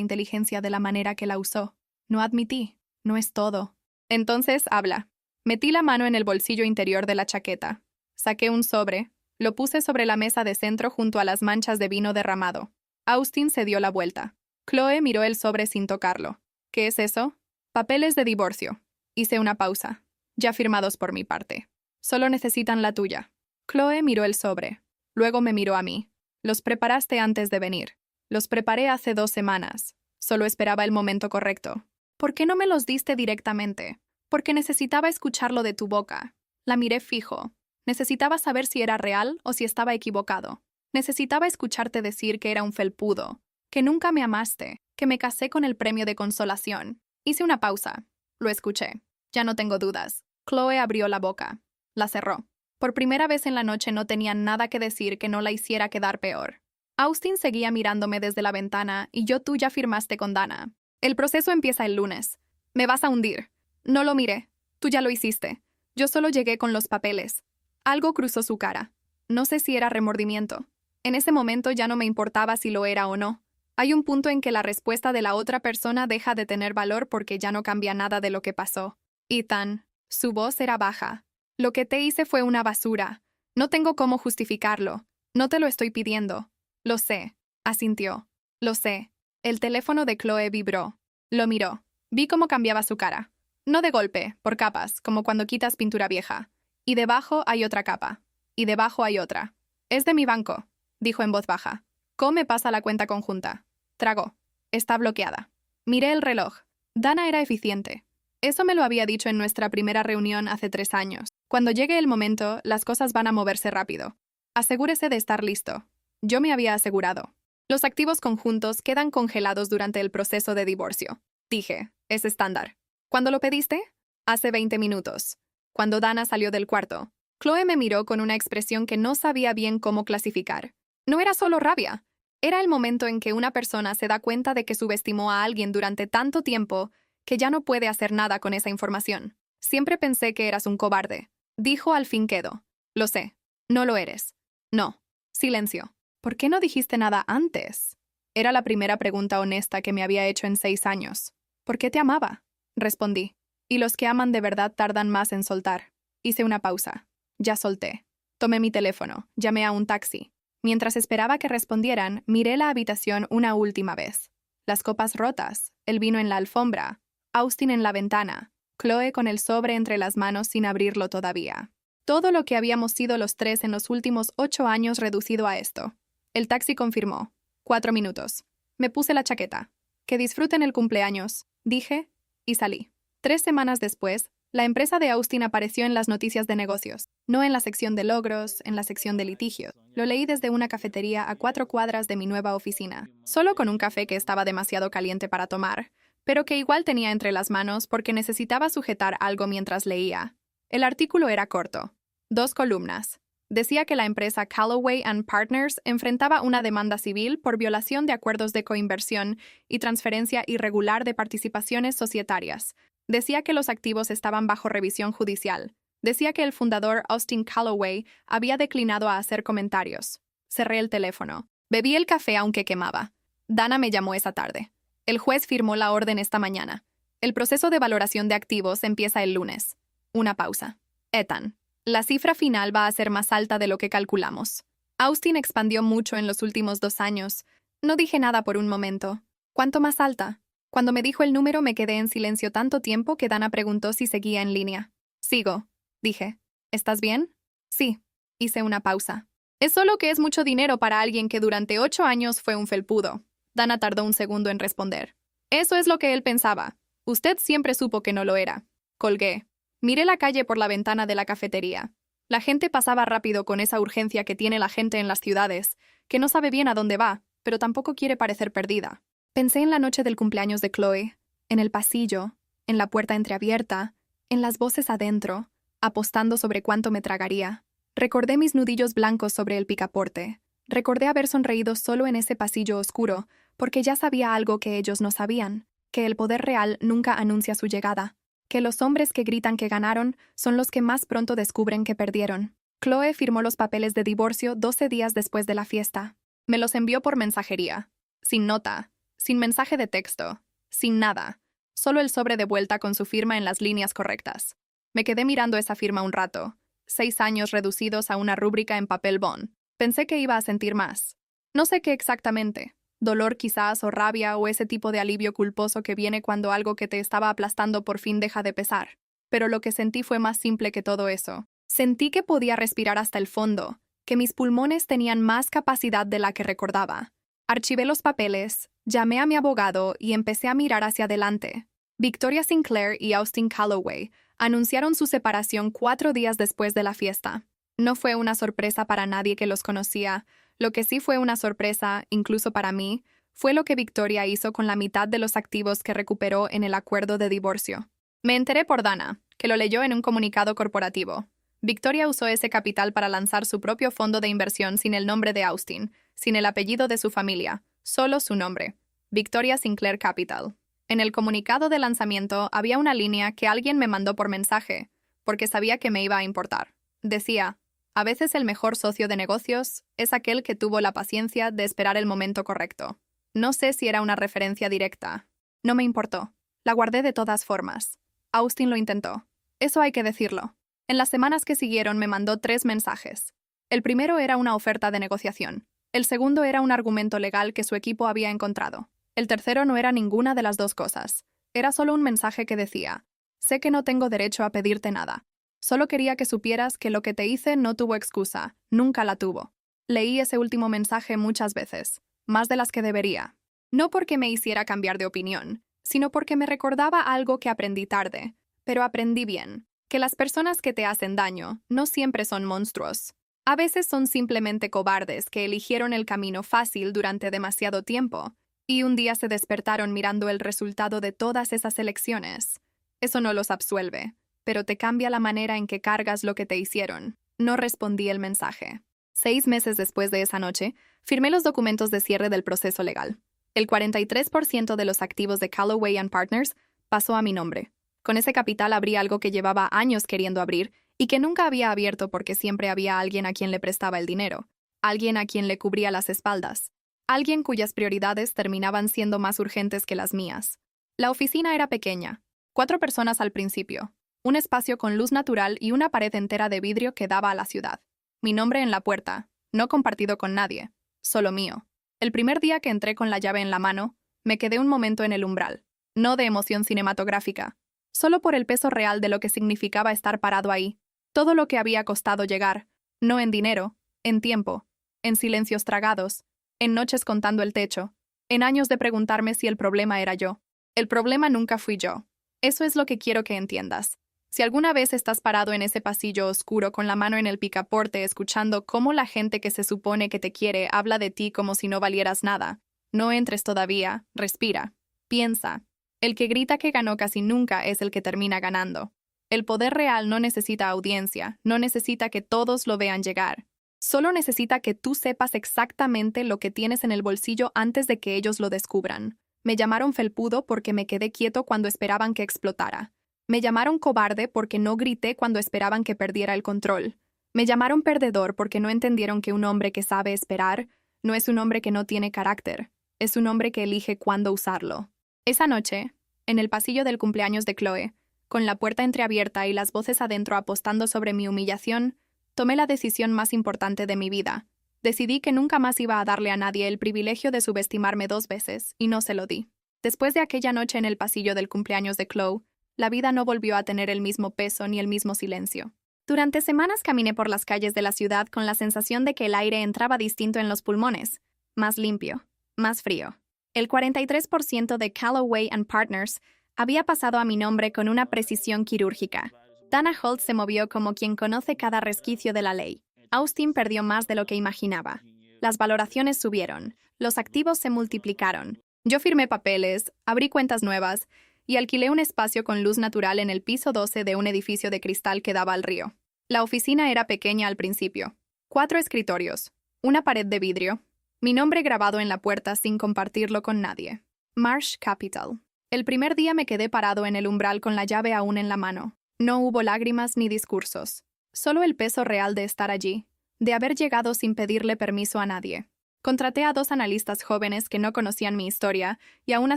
Speaker 2: inteligencia de la manera que la usó. No admití. No es todo. Entonces, habla. Metí la mano en el bolsillo interior de la chaqueta. Saqué un sobre. Lo puse sobre la mesa de centro junto a las manchas de vino derramado. Austin se dio la vuelta. Chloe miró el sobre sin tocarlo. ¿Qué es eso? Papeles de divorcio. Hice una pausa. Ya firmados por mi parte. Solo necesitan la tuya. Chloe miró el sobre. Luego me miró a mí. Los preparaste antes de venir. Los preparé hace 2 semanas. Solo esperaba el momento correcto. ¿Por qué no me los diste directamente? Porque necesitaba escucharlo de tu boca. La miré fijo. Necesitaba saber si era real o si estaba equivocado. Necesitaba escucharte decir que era un felpudo, que nunca me amaste, que me casé con el premio de consolación. Hice una pausa. Lo escuché. Ya no tengo dudas. Chloe abrió la boca. La cerró. Por primera vez en la noche no tenía nada que decir que no la hiciera quedar peor. Austin seguía mirándome desde la ventana y tú ya firmaste con Dana. El proceso empieza el lunes. Me vas a hundir. No lo miré. Tú ya lo hiciste. Yo solo llegué con los papeles. Algo cruzó su cara. No sé si era remordimiento. En ese momento ya no me importaba si lo era o no. Hay un punto en que la respuesta de la otra persona deja de tener valor porque ya no cambia nada de lo que pasó. Ethan, su voz era baja. Lo que te hice fue una basura. No tengo cómo justificarlo. No te lo estoy pidiendo. Lo sé, asintió. Lo sé. El teléfono de Chloe vibró. Lo miró. Vi cómo cambiaba su cara. No de golpe, por capas, como cuando quitas pintura vieja. Y debajo hay otra capa. Y debajo hay otra. Es de mi banco, dijo en voz baja. Co me pasa la cuenta conjunta. Tragó. Está bloqueada. Miré el reloj. Dana era eficiente. Eso me lo había dicho en nuestra primera reunión hace 3 años. Cuando llegue el momento, las cosas van a moverse rápido. Asegúrese de estar listo. Yo me había asegurado. Los activos conjuntos quedan congelados durante el proceso de divorcio. Dije, es estándar. ¿Cuándo lo pediste? Hace 20 minutos. Cuando Dana salió del cuarto, Chloe me miró con una expresión que no sabía bien cómo clasificar. No era solo rabia. Era el momento en que una persona se da cuenta de que subestimó a alguien durante tanto tiempo que ya no puede hacer nada con esa información. Siempre pensé que eras un cobarde. Dijo al fin quedo. Lo sé. No lo eres. No. Silencio. ¿Por qué no dijiste nada antes? Era la primera pregunta honesta que me había hecho en 6 años. ¿Por qué te amaba? Respondí. Y los que aman de verdad tardan más en soltar. Hice una pausa. Ya solté. Tomé mi teléfono. Llamé a un taxi. Mientras esperaba que respondieran, miré la habitación una última vez. Las copas rotas, el vino en la alfombra, Austin en la ventana, Chloe con el sobre entre las manos sin abrirlo todavía. Todo lo que habíamos sido los 3 en los últimos 8 años reducido a esto. El taxi confirmó. 4 minutos. Me puse la chaqueta. Que disfruten el cumpleaños, dije, y salí. 3 semanas después, la empresa de Austin apareció en las noticias de negocios, no en la sección de logros, en la sección de litigios. Lo leí desde una cafetería a 4 cuadras de mi nueva oficina, solo con un café que estaba demasiado caliente para tomar, pero que igual tenía entre las manos porque necesitaba sujetar algo mientras leía. El artículo era corto. 2 columnas. Decía que la empresa Callaway and Partners enfrentaba una demanda civil por violación de acuerdos de coinversión y transferencia irregular de participaciones societarias. Decía que los activos estaban bajo revisión judicial. Decía que el fundador Austin Callaway había declinado a hacer comentarios. Cerré el teléfono. Bebí el café aunque quemaba. Dana me llamó esa tarde. El juez firmó la orden esta mañana. El proceso de valoración de activos empieza el lunes. Una pausa. Ethan. La cifra final va a ser más alta de lo que calculamos. Austin expandió mucho en los últimos 2 años. No dije nada por un momento. ¿Cuánto más alta? Cuando me dijo el número me quedé en silencio tanto tiempo que Dana preguntó si seguía en línea. Sigo, dije. ¿Estás bien? Sí. Hice una pausa. Es solo que es mucho dinero para alguien que durante 8 años fue un felpudo. Dana tardó un segundo en responder. Eso es lo que él pensaba. Usted siempre supo que no lo era. Colgué. Miré la calle por la ventana de la cafetería. La gente pasaba rápido con esa urgencia que tiene la gente en las ciudades, que no sabe bien a dónde va, pero tampoco quiere parecer perdida. Pensé en la noche del cumpleaños de Chloe, en el pasillo, en la puerta entreabierta, en las voces adentro, apostando sobre cuánto me tragaría. Recordé mis nudillos blancos sobre el picaporte. Recordé haber sonreído solo en ese pasillo oscuro, porque ya sabía algo que ellos no sabían, que el poder real nunca anuncia su llegada, que los hombres que gritan que ganaron son los que más pronto descubren que perdieron. Chloe firmó los papeles de divorcio 12 días después de la fiesta. Me los envió por mensajería. Sin nota, sin mensaje de texto, sin nada. Solo el sobre de vuelta con su firma en las líneas correctas. Me quedé mirando esa firma un rato. 6 años reducidos a una rúbrica en papel bond. Pensé que iba a sentir más. No sé qué exactamente. Dolor quizás o rabia o ese tipo de alivio culposo que viene cuando algo que te estaba aplastando por fin deja de pesar. Pero lo que sentí fue más simple que todo eso. Sentí que podía respirar hasta el fondo, que mis pulmones tenían más capacidad de la que recordaba. Archivé los papeles, llamé a mi abogado y empecé a mirar hacia adelante. Victoria Sinclair y Austin Callaway anunciaron su separación 4 días después de la fiesta. No fue una sorpresa para nadie que los conocía. Lo que sí fue una sorpresa, incluso para mí, fue lo que Victoria hizo con la mitad de los activos que recuperó en el acuerdo de divorcio. Me enteré por Dana, que lo leyó en un comunicado corporativo. Victoria usó ese capital para lanzar su propio fondo de inversión sin el nombre de Austin, sin el apellido de su familia, solo su nombre, Victoria Sinclair Capital. En el comunicado de lanzamiento había una línea que alguien me mandó por mensaje, porque sabía que me iba a importar. Decía: a veces el mejor socio de negocios es aquel que tuvo la paciencia de esperar el momento correcto. No sé si era una referencia directa. No me importó. La guardé de todas formas. Austin lo intentó. Eso hay que decirlo. En las semanas que siguieron me mandó 3 mensajes. El primero era una oferta de negociación. El segundo era un argumento legal que su equipo había encontrado. El tercero no era ninguna de las dos cosas. Era solo un mensaje que decía: sé que no tengo derecho a pedirte nada. Solo quería que supieras que lo que te hice no tuvo excusa, nunca la tuvo. Leí ese último mensaje muchas veces, más de las que debería. No porque me hiciera cambiar de opinión, sino porque me recordaba algo que aprendí tarde, pero aprendí bien, que las personas que te hacen daño no siempre son monstruos. A veces son simplemente cobardes que eligieron el camino fácil durante demasiado tiempo, y un día se despertaron mirando el resultado de todas esas elecciones. Eso no los absuelve, pero te cambia la manera en que cargas lo que te hicieron. No respondí el mensaje. 6 meses después de esa noche, firmé los documentos de cierre del proceso legal. El 43% de los activos de Callaway and Partners pasó a mi nombre. Con ese capital abrí algo que llevaba años queriendo abrir y que nunca había abierto porque siempre había alguien a quien le prestaba el dinero, alguien a quien le cubría las espaldas, alguien cuyas prioridades terminaban siendo más urgentes que las mías. La oficina era pequeña, 4 personas al principio, un espacio con luz natural y una pared entera de vidrio que daba a la ciudad. Mi nombre en la puerta, no compartido con nadie, solo mío. El primer día que entré con la llave en la mano, me quedé un momento en el umbral, no de emoción cinematográfica, solo por el peso real de lo que significaba estar parado ahí, todo lo que había costado llegar, no en dinero, en tiempo, en silencios tragados, en noches contando el techo, en años de preguntarme si el problema era yo. El problema nunca fui yo. Eso es lo que quiero que entiendas. Si alguna vez estás parado en ese pasillo oscuro con la mano en el picaporte escuchando cómo la gente que se supone que te quiere habla de ti como si no valieras nada, no entres todavía, respira, piensa. El que grita que ganó casi nunca es el que termina ganando. El poder real no necesita audiencia, no necesita que todos lo vean llegar. Solo necesita que tú sepas exactamente lo que tienes en el bolsillo antes de que ellos lo descubran. Me llamaron felpudo porque me quedé quieto cuando esperaban que explotara. Me llamaron cobarde porque no grité cuando esperaban que perdiera el control. Me llamaron perdedor porque no entendieron que un hombre que sabe esperar no es un hombre que no tiene carácter, es un hombre que elige cuándo usarlo. Esa noche, en el pasillo del cumpleaños de Chloe, con la puerta entreabierta y las voces adentro apostando sobre mi humillación, tomé la decisión más importante de mi vida. Decidí que nunca más iba a darle a nadie el privilegio de subestimarme 2 veces, y no se lo di. Después de aquella noche en el pasillo del cumpleaños de Chloe, la vida no volvió a tener el mismo peso ni el mismo silencio. Durante semanas caminé por las calles de la ciudad con la sensación de que el aire entraba distinto en los pulmones, más limpio, más frío. El 43% de Callaway and Partners había pasado a mi nombre con una precisión quirúrgica. Dana Holt se movió como quien conoce cada resquicio de la ley. Austin perdió más de lo que imaginaba. Las valoraciones subieron, los activos se multiplicaron. Yo firmé papeles, abrí cuentas nuevas y alquilé un espacio con luz natural en el piso 12 de un edificio de cristal que daba al río. La oficina era pequeña al principio. 4 escritorios, una pared de vidrio, mi nombre grabado en la puerta sin compartirlo con nadie. Marsh Capital. El primer día me quedé parado en el umbral con la llave aún en la mano. No hubo lágrimas ni discursos. Solo el peso real de estar allí, de haber llegado sin pedirle permiso a nadie. Contraté a 2 analistas jóvenes que no conocían mi historia y a una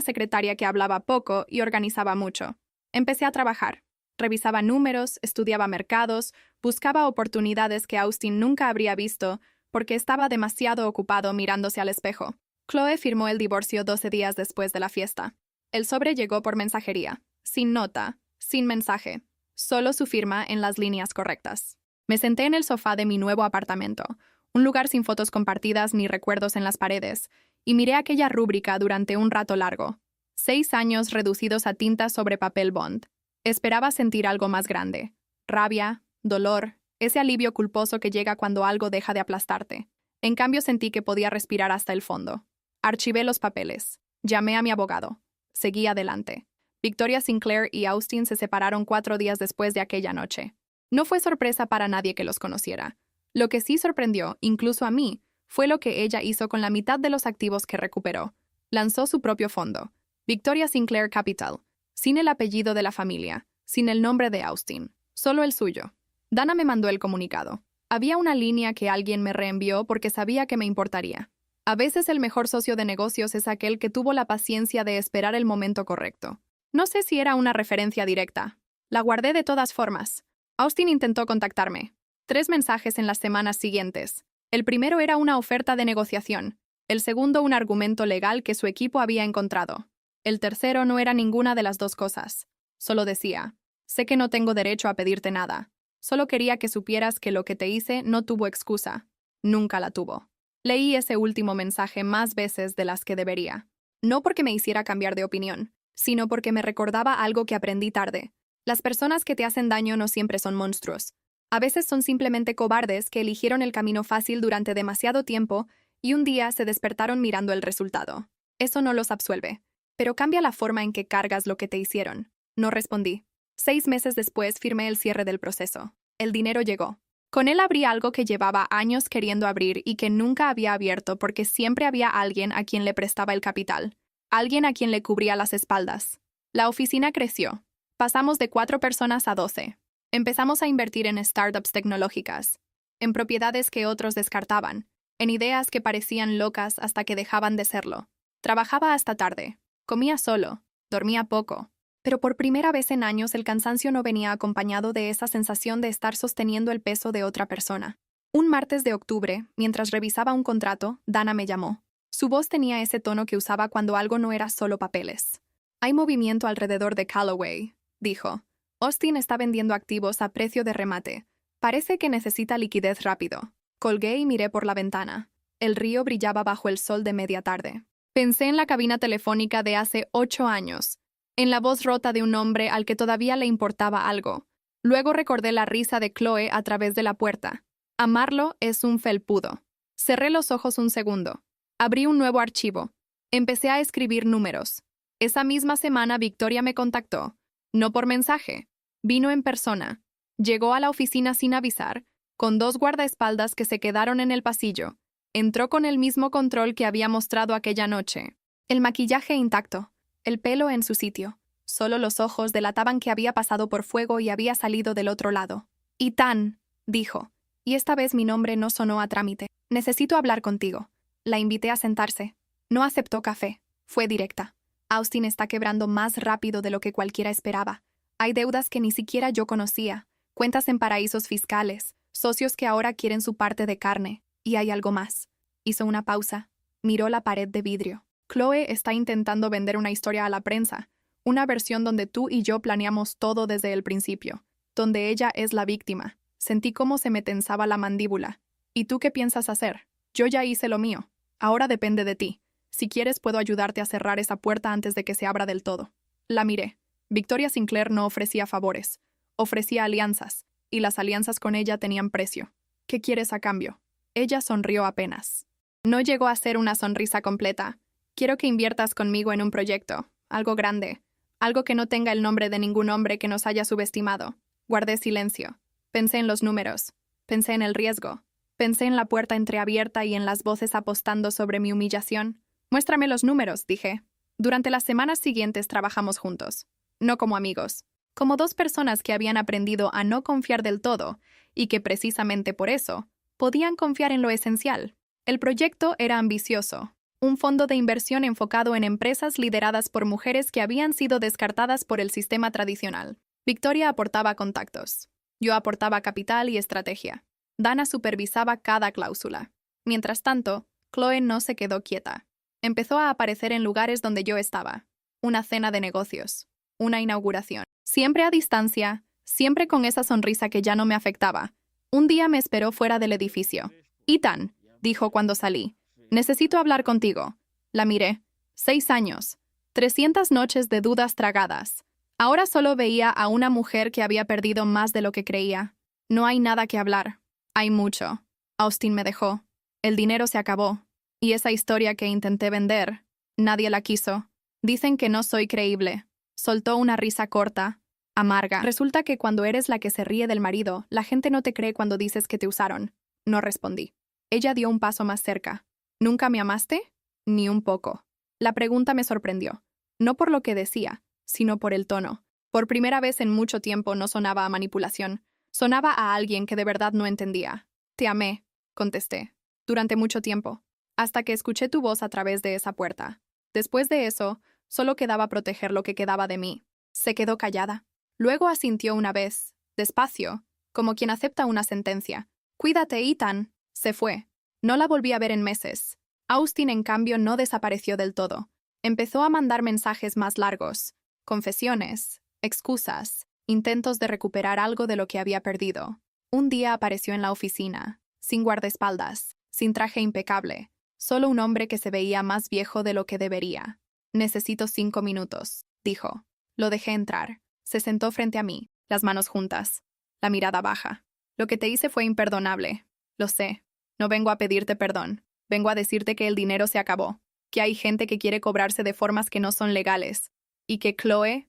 Speaker 2: secretaria que hablaba poco y organizaba mucho. Empecé a trabajar. Revisaba números, estudiaba mercados, buscaba oportunidades que Austin nunca habría visto porque estaba demasiado ocupado mirándose al espejo. Chloe firmó el divorcio 12 días después de la fiesta. El sobre llegó por mensajería, sin nota, sin mensaje, solo su firma en las líneas correctas. Me senté en el sofá de mi nuevo apartamento, un lugar sin fotos compartidas ni recuerdos en las paredes, y miré aquella rúbrica durante un rato largo. 6 años reducidos a tinta sobre papel bond. Esperaba sentir algo más grande. Rabia, dolor, ese alivio culposo que llega cuando algo deja de aplastarte. En cambio sentí que podía respirar hasta el fondo. Archivé los papeles. Llamé a mi abogado. Seguí adelante. Victoria Sinclair y Austin se separaron 4 días después de aquella noche. No fue sorpresa para nadie que los conociera. Lo que sí sorprendió, incluso a mí, fue lo que ella hizo con la mitad de los activos que recuperó. Lanzó su propio fondo, Victoria Sinclair Capital, sin el apellido de la familia, sin el nombre de Austin, solo el suyo. Dana me mandó el comunicado. Había una línea que alguien me reenvió porque sabía que me importaría. A veces el mejor socio de negocios es aquel que tuvo la paciencia de esperar el momento correcto. No sé si era una referencia directa. La guardé de todas formas. Austin intentó contactarme. 3 mensajes en las semanas siguientes. El primero era una oferta de negociación, el segundo un argumento legal que su equipo había encontrado. El tercero no era ninguna de las dos cosas. Solo decía, sé que no tengo derecho a pedirte nada. Solo quería que supieras que lo que te hice no tuvo excusa. Nunca la tuvo. Leí ese último mensaje más veces de las que debería. No porque me hiciera cambiar de opinión, sino porque me recordaba algo que aprendí tarde. Las personas que te hacen daño no siempre son monstruos. A veces son simplemente cobardes que eligieron el camino fácil durante demasiado tiempo y un día se despertaron mirando el resultado. Eso no los absuelve, pero cambia la forma en que cargas lo que te hicieron. No respondí. 6 meses después firmé el cierre del proceso. El dinero llegó. Con él abrí algo que llevaba años queriendo abrir y que nunca había abierto porque siempre había alguien a quien le prestaba el capital, alguien a quien le cubría las espaldas. La oficina creció. Pasamos de 4 personas a 12. Empezamos a invertir en startups tecnológicas, en propiedades que otros descartaban, en ideas que parecían locas hasta que dejaban de serlo. Trabajaba hasta tarde, comía solo, dormía poco. Pero por primera vez en años el cansancio no venía acompañado de esa sensación de estar sosteniendo el peso de otra persona. Un martes de octubre, mientras revisaba un contrato, Dana me llamó. Su voz tenía ese tono que usaba cuando algo no era solo papeles. Hay movimiento alrededor de Callaway, dijo. Austin está vendiendo activos a precio de remate. Parece que necesita liquidez rápido. Colgué y miré por la ventana. El río brillaba bajo el sol de media tarde. Pensé en la cabina telefónica de hace 8 años. En la voz rota de un hombre al que todavía le importaba algo. Luego recordé la risa de Chloe a través de la puerta. Amarlo es un felpudo. Cerré los ojos un segundo. Abrí un nuevo archivo. Empecé a escribir números. Esa misma semana Victoria me contactó. No por mensaje. Vino en persona. Llegó a la oficina sin avisar, con 2 guardaespaldas que se quedaron en el pasillo. Entró con el mismo control que había mostrado aquella noche. El maquillaje intacto. El pelo en su sitio. Solo los ojos delataban que había pasado por fuego y había salido del otro lado. Ethan, dijo, y esta vez mi nombre no sonó a trámite. Necesito hablar contigo. La invité a sentarse. No aceptó café. Fue directa. Austin está quebrando más rápido de lo que cualquiera esperaba. Hay deudas que ni siquiera yo conocía, cuentas en paraísos fiscales, socios que ahora quieren su parte de carne, y hay algo más. Hizo una pausa. Miró la pared de vidrio. Chloe está intentando vender una historia a la prensa, una versión donde tú y yo planeamos todo desde el principio, donde ella es la víctima. Sentí cómo se me tensaba la mandíbula. ¿Y tú qué piensas hacer? Yo ya hice lo mío. Ahora depende de ti. Si quieres, puedo ayudarte a cerrar esa puerta antes de que se abra del todo. La miré. Victoria Sinclair no ofrecía favores. Ofrecía alianzas, y las alianzas con ella tenían precio. ¿Qué quieres a cambio? Ella sonrió apenas. No llegó a ser una sonrisa completa. Quiero que inviertas conmigo en un proyecto, algo grande, algo que no tenga el nombre de ningún hombre que nos haya subestimado. Guardé silencio. Pensé en los números. Pensé en el riesgo. Pensé en la puerta entreabierta y en las voces apostando sobre mi humillación. Muéstrame los números, dije. Durante las semanas siguientes trabajamos juntos. No como amigos. Como 2 personas que habían aprendido a no confiar del todo y que precisamente por eso podían confiar en lo esencial. El proyecto era ambicioso. Un fondo de inversión enfocado en empresas lideradas por mujeres que habían sido descartadas por el sistema tradicional. Victoria aportaba contactos. Yo aportaba capital y estrategia. Dana supervisaba cada cláusula. Mientras tanto, Chloe no se quedó quieta. Empezó a aparecer en lugares donde yo estaba. Una cena de negocios. Una inauguración. Siempre a distancia, siempre con esa sonrisa que ya no me afectaba. Un día me esperó fuera del edificio. Ethan, dijo cuando salí. Necesito hablar contigo. La miré. 6 años. 300 noches de dudas tragadas. Ahora solo veía a una mujer que había perdido más de lo que creía. No hay nada que hablar. Hay mucho. Austin me dejó. El dinero se acabó. Y esa historia que intenté vender, nadie la quiso. Dicen que no soy creíble. Soltó una risa corta, amarga. Resulta que cuando eres la que se ríe del marido, la gente no te cree cuando dices que te usaron. No respondí. Ella dio un paso más cerca. ¿Nunca me amaste? Ni un poco. La pregunta me sorprendió. No por lo que decía, sino por el tono. Por primera vez en mucho tiempo no sonaba a manipulación. Sonaba a alguien que de verdad no entendía. Te amé, contesté. Durante mucho tiempo. Hasta que escuché tu voz a través de esa puerta. Después de eso, solo quedaba proteger lo que quedaba de mí. Se quedó callada. Luego asintió una vez, despacio, como quien acepta una sentencia. Cuídate, Ethan. Se fue. No la volví a ver en meses. Austin, en cambio, no desapareció del todo. Empezó a mandar mensajes más largos, confesiones, excusas, intentos de recuperar algo de lo que había perdido. Un día apareció en la oficina, sin guardaespaldas, sin traje impecable, solo un hombre que se veía más viejo de lo que debería. «Necesito 5 minutos», dijo. Lo dejé entrar. Se sentó frente a mí, las manos juntas, la mirada baja. «Lo que te hice fue imperdonable. Lo sé. No vengo a pedirte perdón. Vengo a decirte que el dinero se acabó, que hay gente que quiere cobrarse de formas que no son legales, y que Chloe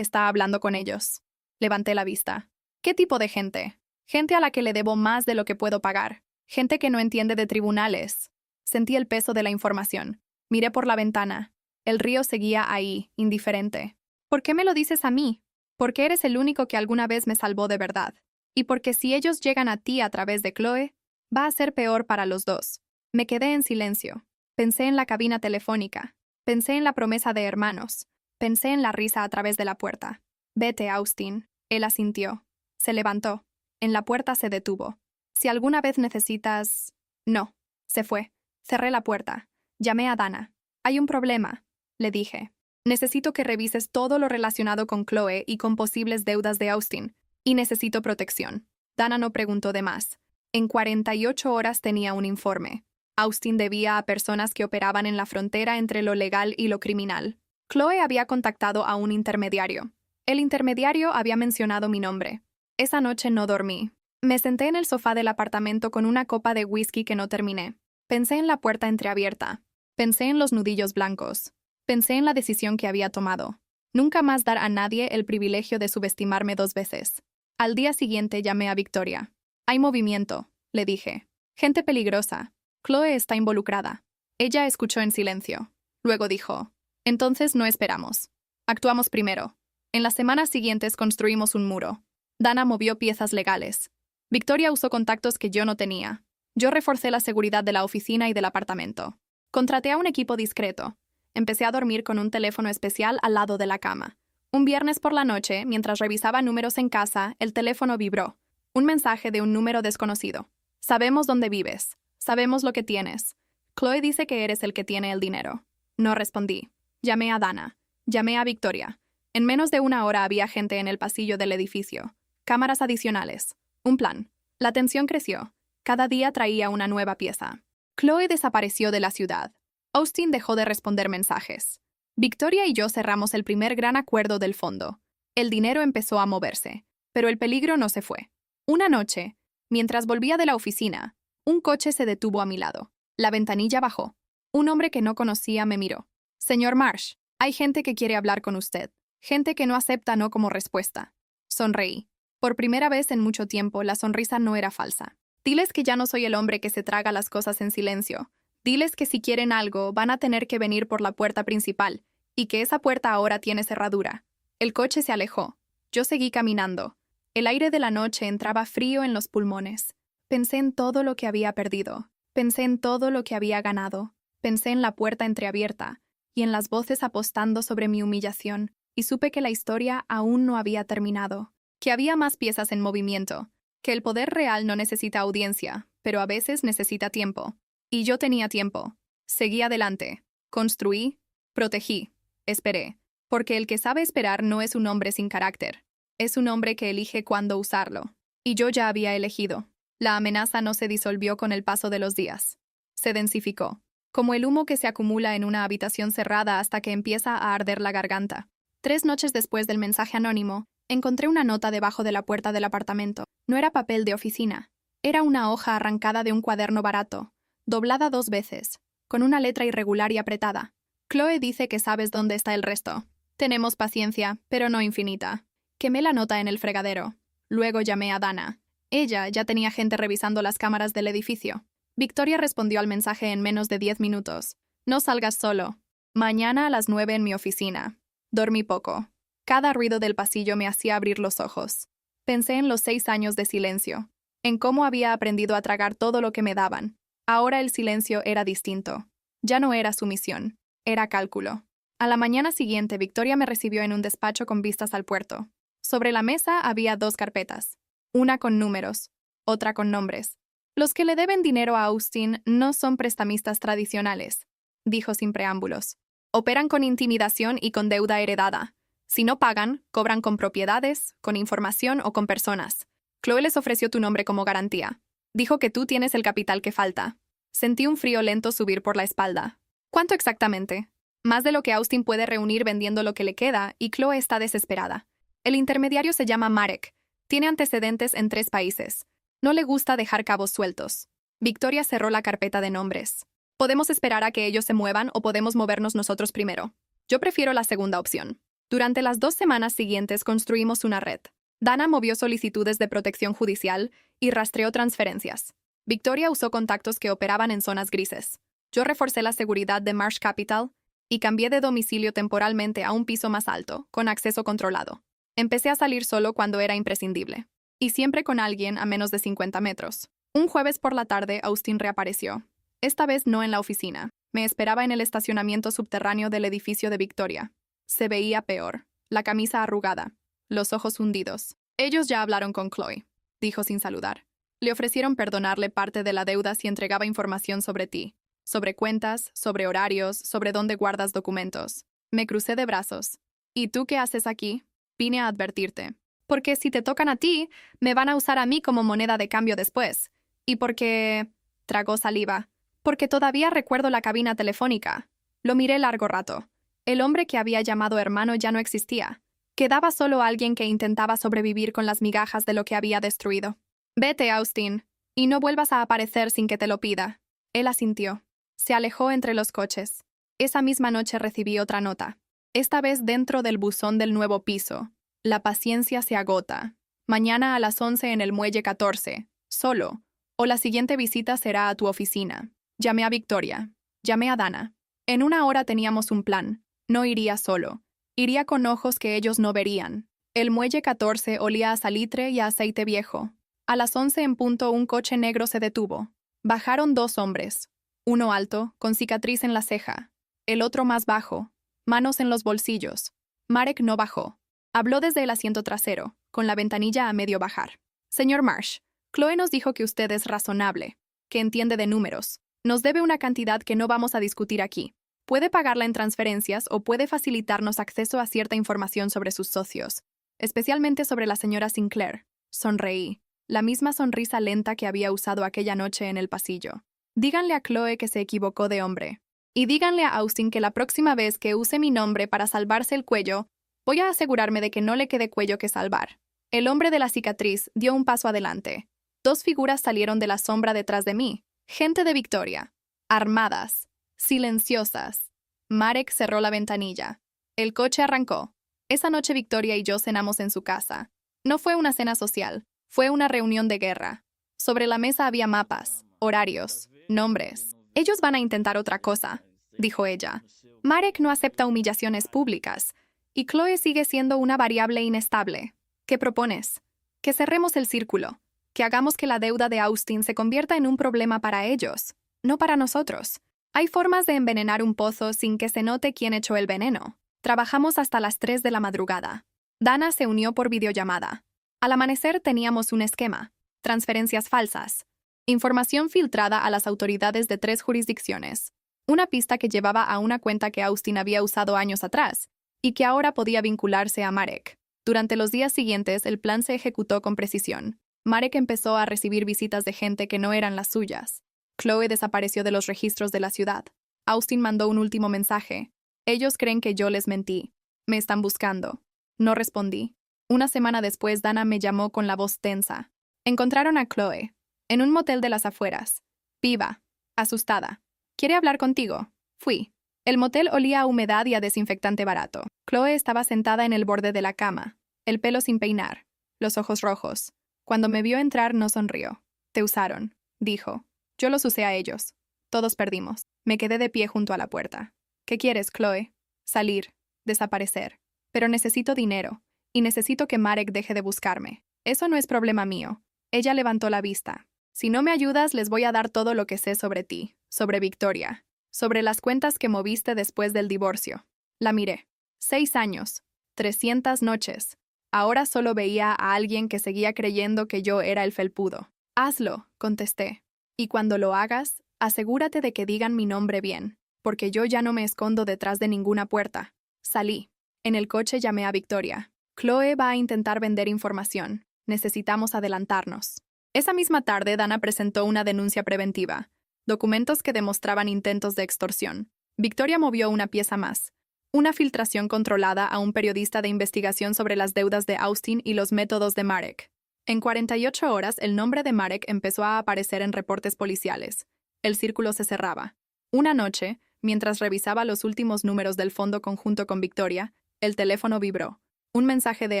Speaker 2: está hablando con ellos». Levanté la vista. «¿Qué tipo de gente? Gente a la que le debo más de lo que puedo pagar. Gente que no entiende de tribunales». Sentí el peso de la información. Miré por la ventana. El río seguía ahí, indiferente. «¿Por qué me lo dices a mí? Porque eres el único que alguna vez me salvó de verdad. Y porque si ellos llegan a ti a través de Chloe, va a ser peor para los dos». Me quedé en silencio. Pensé en la cabina telefónica. Pensé en la promesa de hermanos. Pensé en la risa a través de la puerta. «Vete, Austin». Él asintió. Se levantó. En la puerta se detuvo. «Si alguna vez necesitas...». No. Se fue. Cerré la puerta. Llamé a Dana. «Hay un problema», le dije. «Necesito que revises todo lo relacionado con Chloe y con posibles deudas de Austin. Y necesito protección». Dana no preguntó de más. En 48 horas tenía un informe. Austin debía a personas que operaban en la frontera entre lo legal y lo criminal. Chloe había contactado a un intermediario. El intermediario había mencionado mi nombre. Esa noche no dormí. Me senté en el sofá del apartamento con una copa de whisky que no terminé. Pensé en la puerta entreabierta. Pensé en los nudillos blancos. Pensé en la decisión que había tomado. Nunca más dar a nadie el privilegio de subestimarme 2 veces. Al día siguiente llamé a Victoria. «Hay movimiento», le dije. «Gente peligrosa. Chloe está involucrada». Ella escuchó en silencio. Luego dijo: «Entonces no esperamos. Actuamos primero. En las semanas siguientes construimos un muro». Dana movió piezas legales. Victoria usó contactos que yo no tenía. Yo reforcé la seguridad de la oficina y del apartamento. Contraté a un equipo discreto. Empecé a dormir con un teléfono especial al lado de la cama. Un viernes por la noche, mientras revisaba números en casa, el teléfono vibró. Un mensaje de un número desconocido. «Sabemos dónde vives. Sabemos lo que tienes. Chloe dice que eres el que tiene el dinero». No respondí. Llamé a Dana. Llamé a Victoria. En menos de 1 hora había gente en el pasillo del edificio. Cámaras adicionales. Un plan. La tensión creció. Cada día traía una nueva pieza. Chloe desapareció de la ciudad. Austin dejó de responder mensajes. Victoria y yo cerramos el primer gran acuerdo del fondo. El dinero empezó a moverse, pero el peligro no se fue. Una noche, mientras volvía de la oficina, un coche se detuvo a mi lado. La ventanilla bajó. Un hombre que no conocía me miró. «Señor Marsh, hay gente que quiere hablar con usted. Gente que no acepta no como respuesta». Sonreí. Por primera vez en mucho tiempo, la sonrisa no era falsa. «Diles que ya no soy el hombre que se traga las cosas en silencio. Diles que si quieren algo, van a tener que venir por la puerta principal, y que esa puerta ahora tiene cerradura». El coche se alejó. Yo seguí caminando. El aire de la noche entraba frío en los pulmones. Pensé en todo lo que había perdido. Pensé en todo lo que había ganado. Pensé en la puerta entreabierta y en las voces apostando sobre mi humillación, y supe que la historia aún no había terminado, que había más piezas en movimiento, que el poder real no necesita audiencia, pero a veces necesita tiempo. Y yo tenía tiempo. Seguí adelante. Construí, protegí, esperé. Porque el que sabe esperar no es un hombre sin carácter. Es un hombre que elige cuándo usarlo. Y yo ya había elegido. La amenaza no se disolvió con el paso de los días. Se densificó, como el humo que se acumula en una habitación cerrada hasta que empieza a arder la garganta. 3 noches después del mensaje anónimo, encontré una nota debajo de la puerta del apartamento. No era papel de oficina. Era una hoja arrancada de un cuaderno barato, doblada 2 veces, con una letra irregular y apretada. «Chloe dice que sabes dónde está el resto. Tenemos paciencia, pero no infinita». Quemé la nota en el fregadero. Luego llamé a Dana. Ella ya tenía gente revisando las cámaras del edificio. Victoria respondió al mensaje en menos de 10 minutos. «No salgas solo. Mañana a las 9 en mi oficina». Dormí poco. Cada ruido del pasillo me hacía abrir los ojos. Pensé en los 6 años de silencio, en cómo había aprendido a tragar todo lo que me daban. Ahora el silencio era distinto. Ya no era sumisión, era cálculo. A la mañana siguiente, Victoria me recibió en un despacho con vistas al puerto. Sobre la mesa había 2 carpetas, una con números, otra con nombres. Los que le deben dinero a Austin no son prestamistas tradicionales, dijo sin preámbulos. Operan con intimidación y con deuda heredada. Si no pagan, cobran con propiedades, con información o con personas. Chloe les ofreció tu nombre como garantía. Dijo que tú tienes el capital que falta. Sentí un frío lento subir por la espalda. ¿Cuánto exactamente? Más de lo que Austin puede reunir vendiendo lo que le queda, y Chloe está desesperada. El intermediario se llama Marek. Tiene antecedentes en 3 países. No le gusta dejar cabos sueltos. Victoria cerró la carpeta de nombres. Podemos esperar a que ellos se muevan o podemos movernos nosotros primero. Yo prefiero la segunda opción. Durante las 2 semanas siguientes construimos una red. Dana movió solicitudes de protección judicial y rastreó transferencias. Victoria usó contactos que operaban en zonas grises. Yo reforcé la seguridad de Marsh Capital y cambié de domicilio temporalmente a un piso más alto, con acceso controlado. Empecé a salir solo cuando era imprescindible. Y siempre con alguien a menos de 50 metros. Un jueves por la tarde, Austin reapareció. Esta vez no en la oficina. Me esperaba en el estacionamiento subterráneo del edificio de Victoria. Se veía peor. La camisa arrugada. Los ojos hundidos. Ellos ya hablaron con Chloe, dijo sin saludar. Le ofrecieron perdonarle parte de la deuda si entregaba información sobre ti. Sobre cuentas, sobre horarios, sobre dónde guardas documentos. Me crucé de brazos. ¿Y tú qué haces aquí? Vine a advertirte. Porque si te tocan a ti, me van a usar a mí como moneda de cambio después. Y porque... Tragó saliva. Porque todavía recuerdo la cabina telefónica. Lo miré largo rato. El hombre que había llamado hermano ya no existía. Quedaba solo alguien que intentaba sobrevivir con las migajas de lo que había destruido. Vete, Austin, y no vuelvas a aparecer sin que te lo pida. Él asintió. Se alejó entre los coches. Esa misma noche recibí otra nota. Esta vez dentro del buzón del nuevo piso. La paciencia se agota. Mañana a las 11 en el muelle 14. Solo. O la siguiente visita será a tu oficina. Llamé a Victoria. Llamé a Dana. En 1 hora teníamos un plan. No iría solo. Iría con ojos que ellos no verían. El muelle 14 olía a salitre y a aceite viejo. A las 11 en punto un coche negro se detuvo. Bajaron 2 hombres. Uno alto, con cicatriz en la ceja. El otro más bajo, manos en los bolsillos. Marek no bajó. Habló desde el asiento trasero, con la ventanilla a medio bajar. Señor Marsh, Chloe nos dijo que usted es razonable, que entiende de números. Nos debe una cantidad que no vamos a discutir aquí. Puede pagarla en transferencias o puede facilitarnos acceso a cierta información sobre sus socios, especialmente sobre la señora Sinclair. Sonreí, la misma sonrisa lenta que había usado aquella noche en el pasillo. Díganle a Chloe que se equivocó de hombre. Y díganle a Austin que la próxima vez que use mi nombre para salvarse el cuello, voy a asegurarme de que no le quede cuello que salvar. El hombre de la cicatriz dio un paso adelante. 2 figuras salieron de la sombra detrás de mí. Gente de Victoria. Armadas. Silenciosas. Marek cerró la ventanilla. El coche arrancó. Esa noche Victoria y yo cenamos en su casa. No fue una cena social, fue una reunión de guerra. Sobre la mesa había mapas, horarios, nombres. Ellos van a intentar otra cosa, dijo ella. Marek no acepta humillaciones públicas, y Chloe sigue siendo una variable inestable. ¿Qué propones? Que cerremos el círculo, que hagamos que la deuda de Austin se convierta en un problema para ellos, no para nosotros. Hay formas de envenenar un pozo sin que se note quién echó el veneno. Trabajamos hasta las 3 de la madrugada. Dana se unió por videollamada. Al amanecer teníamos un esquema. Transferencias falsas. Información filtrada a las autoridades de 3 jurisdicciones. Una pista que llevaba a una cuenta que Austin había usado años atrás y que ahora podía vincularse a Marek. Durante los días siguientes, el plan se ejecutó con precisión. Marek empezó a recibir visitas de gente que no eran las suyas. Chloe desapareció de los registros de la ciudad. Austin mandó un último mensaje. Ellos creen que yo les mentí. Me están buscando. No respondí. 1 semana después, Dana me llamó con la voz tensa. Encontraron a Chloe, en un motel de las afueras. Viva, asustada. ¿Quiere hablar contigo? Fui. El motel olía a humedad y a desinfectante barato. Chloe estaba sentada en el borde de la cama, el pelo sin peinar, los ojos rojos. Cuando me vio entrar, no sonrió. Te usaron, dijo. Yo los usé a ellos. Todos perdimos. Me quedé de pie junto a la puerta. ¿Qué quieres, Chloe? Salir. Desaparecer. Pero necesito dinero. Y necesito que Marek deje de buscarme. Eso no es problema mío. Ella levantó la vista. Si no me ayudas, les voy a dar todo lo que sé sobre ti, sobre Victoria, sobre las cuentas que moviste después del divorcio. La miré. 6 años. 300 noches. Ahora solo veía a alguien que seguía creyendo que yo era el felpudo. Hazlo, contesté. Y cuando lo hagas, asegúrate de que digan mi nombre bien, porque yo ya no me escondo detrás de ninguna puerta. Salí. En el coche llamé a Victoria. Chloe va a intentar vender información. Necesitamos adelantarnos. Esa misma tarde, Dana presentó una denuncia preventiva. Documentos que demostraban intentos de extorsión. Victoria movió una pieza más. Una filtración controlada a un periodista de investigación sobre las deudas de Austin y los métodos de Marek. En 48 horas, el nombre de Marek empezó a aparecer en reportes policiales. El círculo se cerraba. Una noche, mientras revisaba los últimos números del fondo conjunto con Victoria, el teléfono vibró. Un mensaje de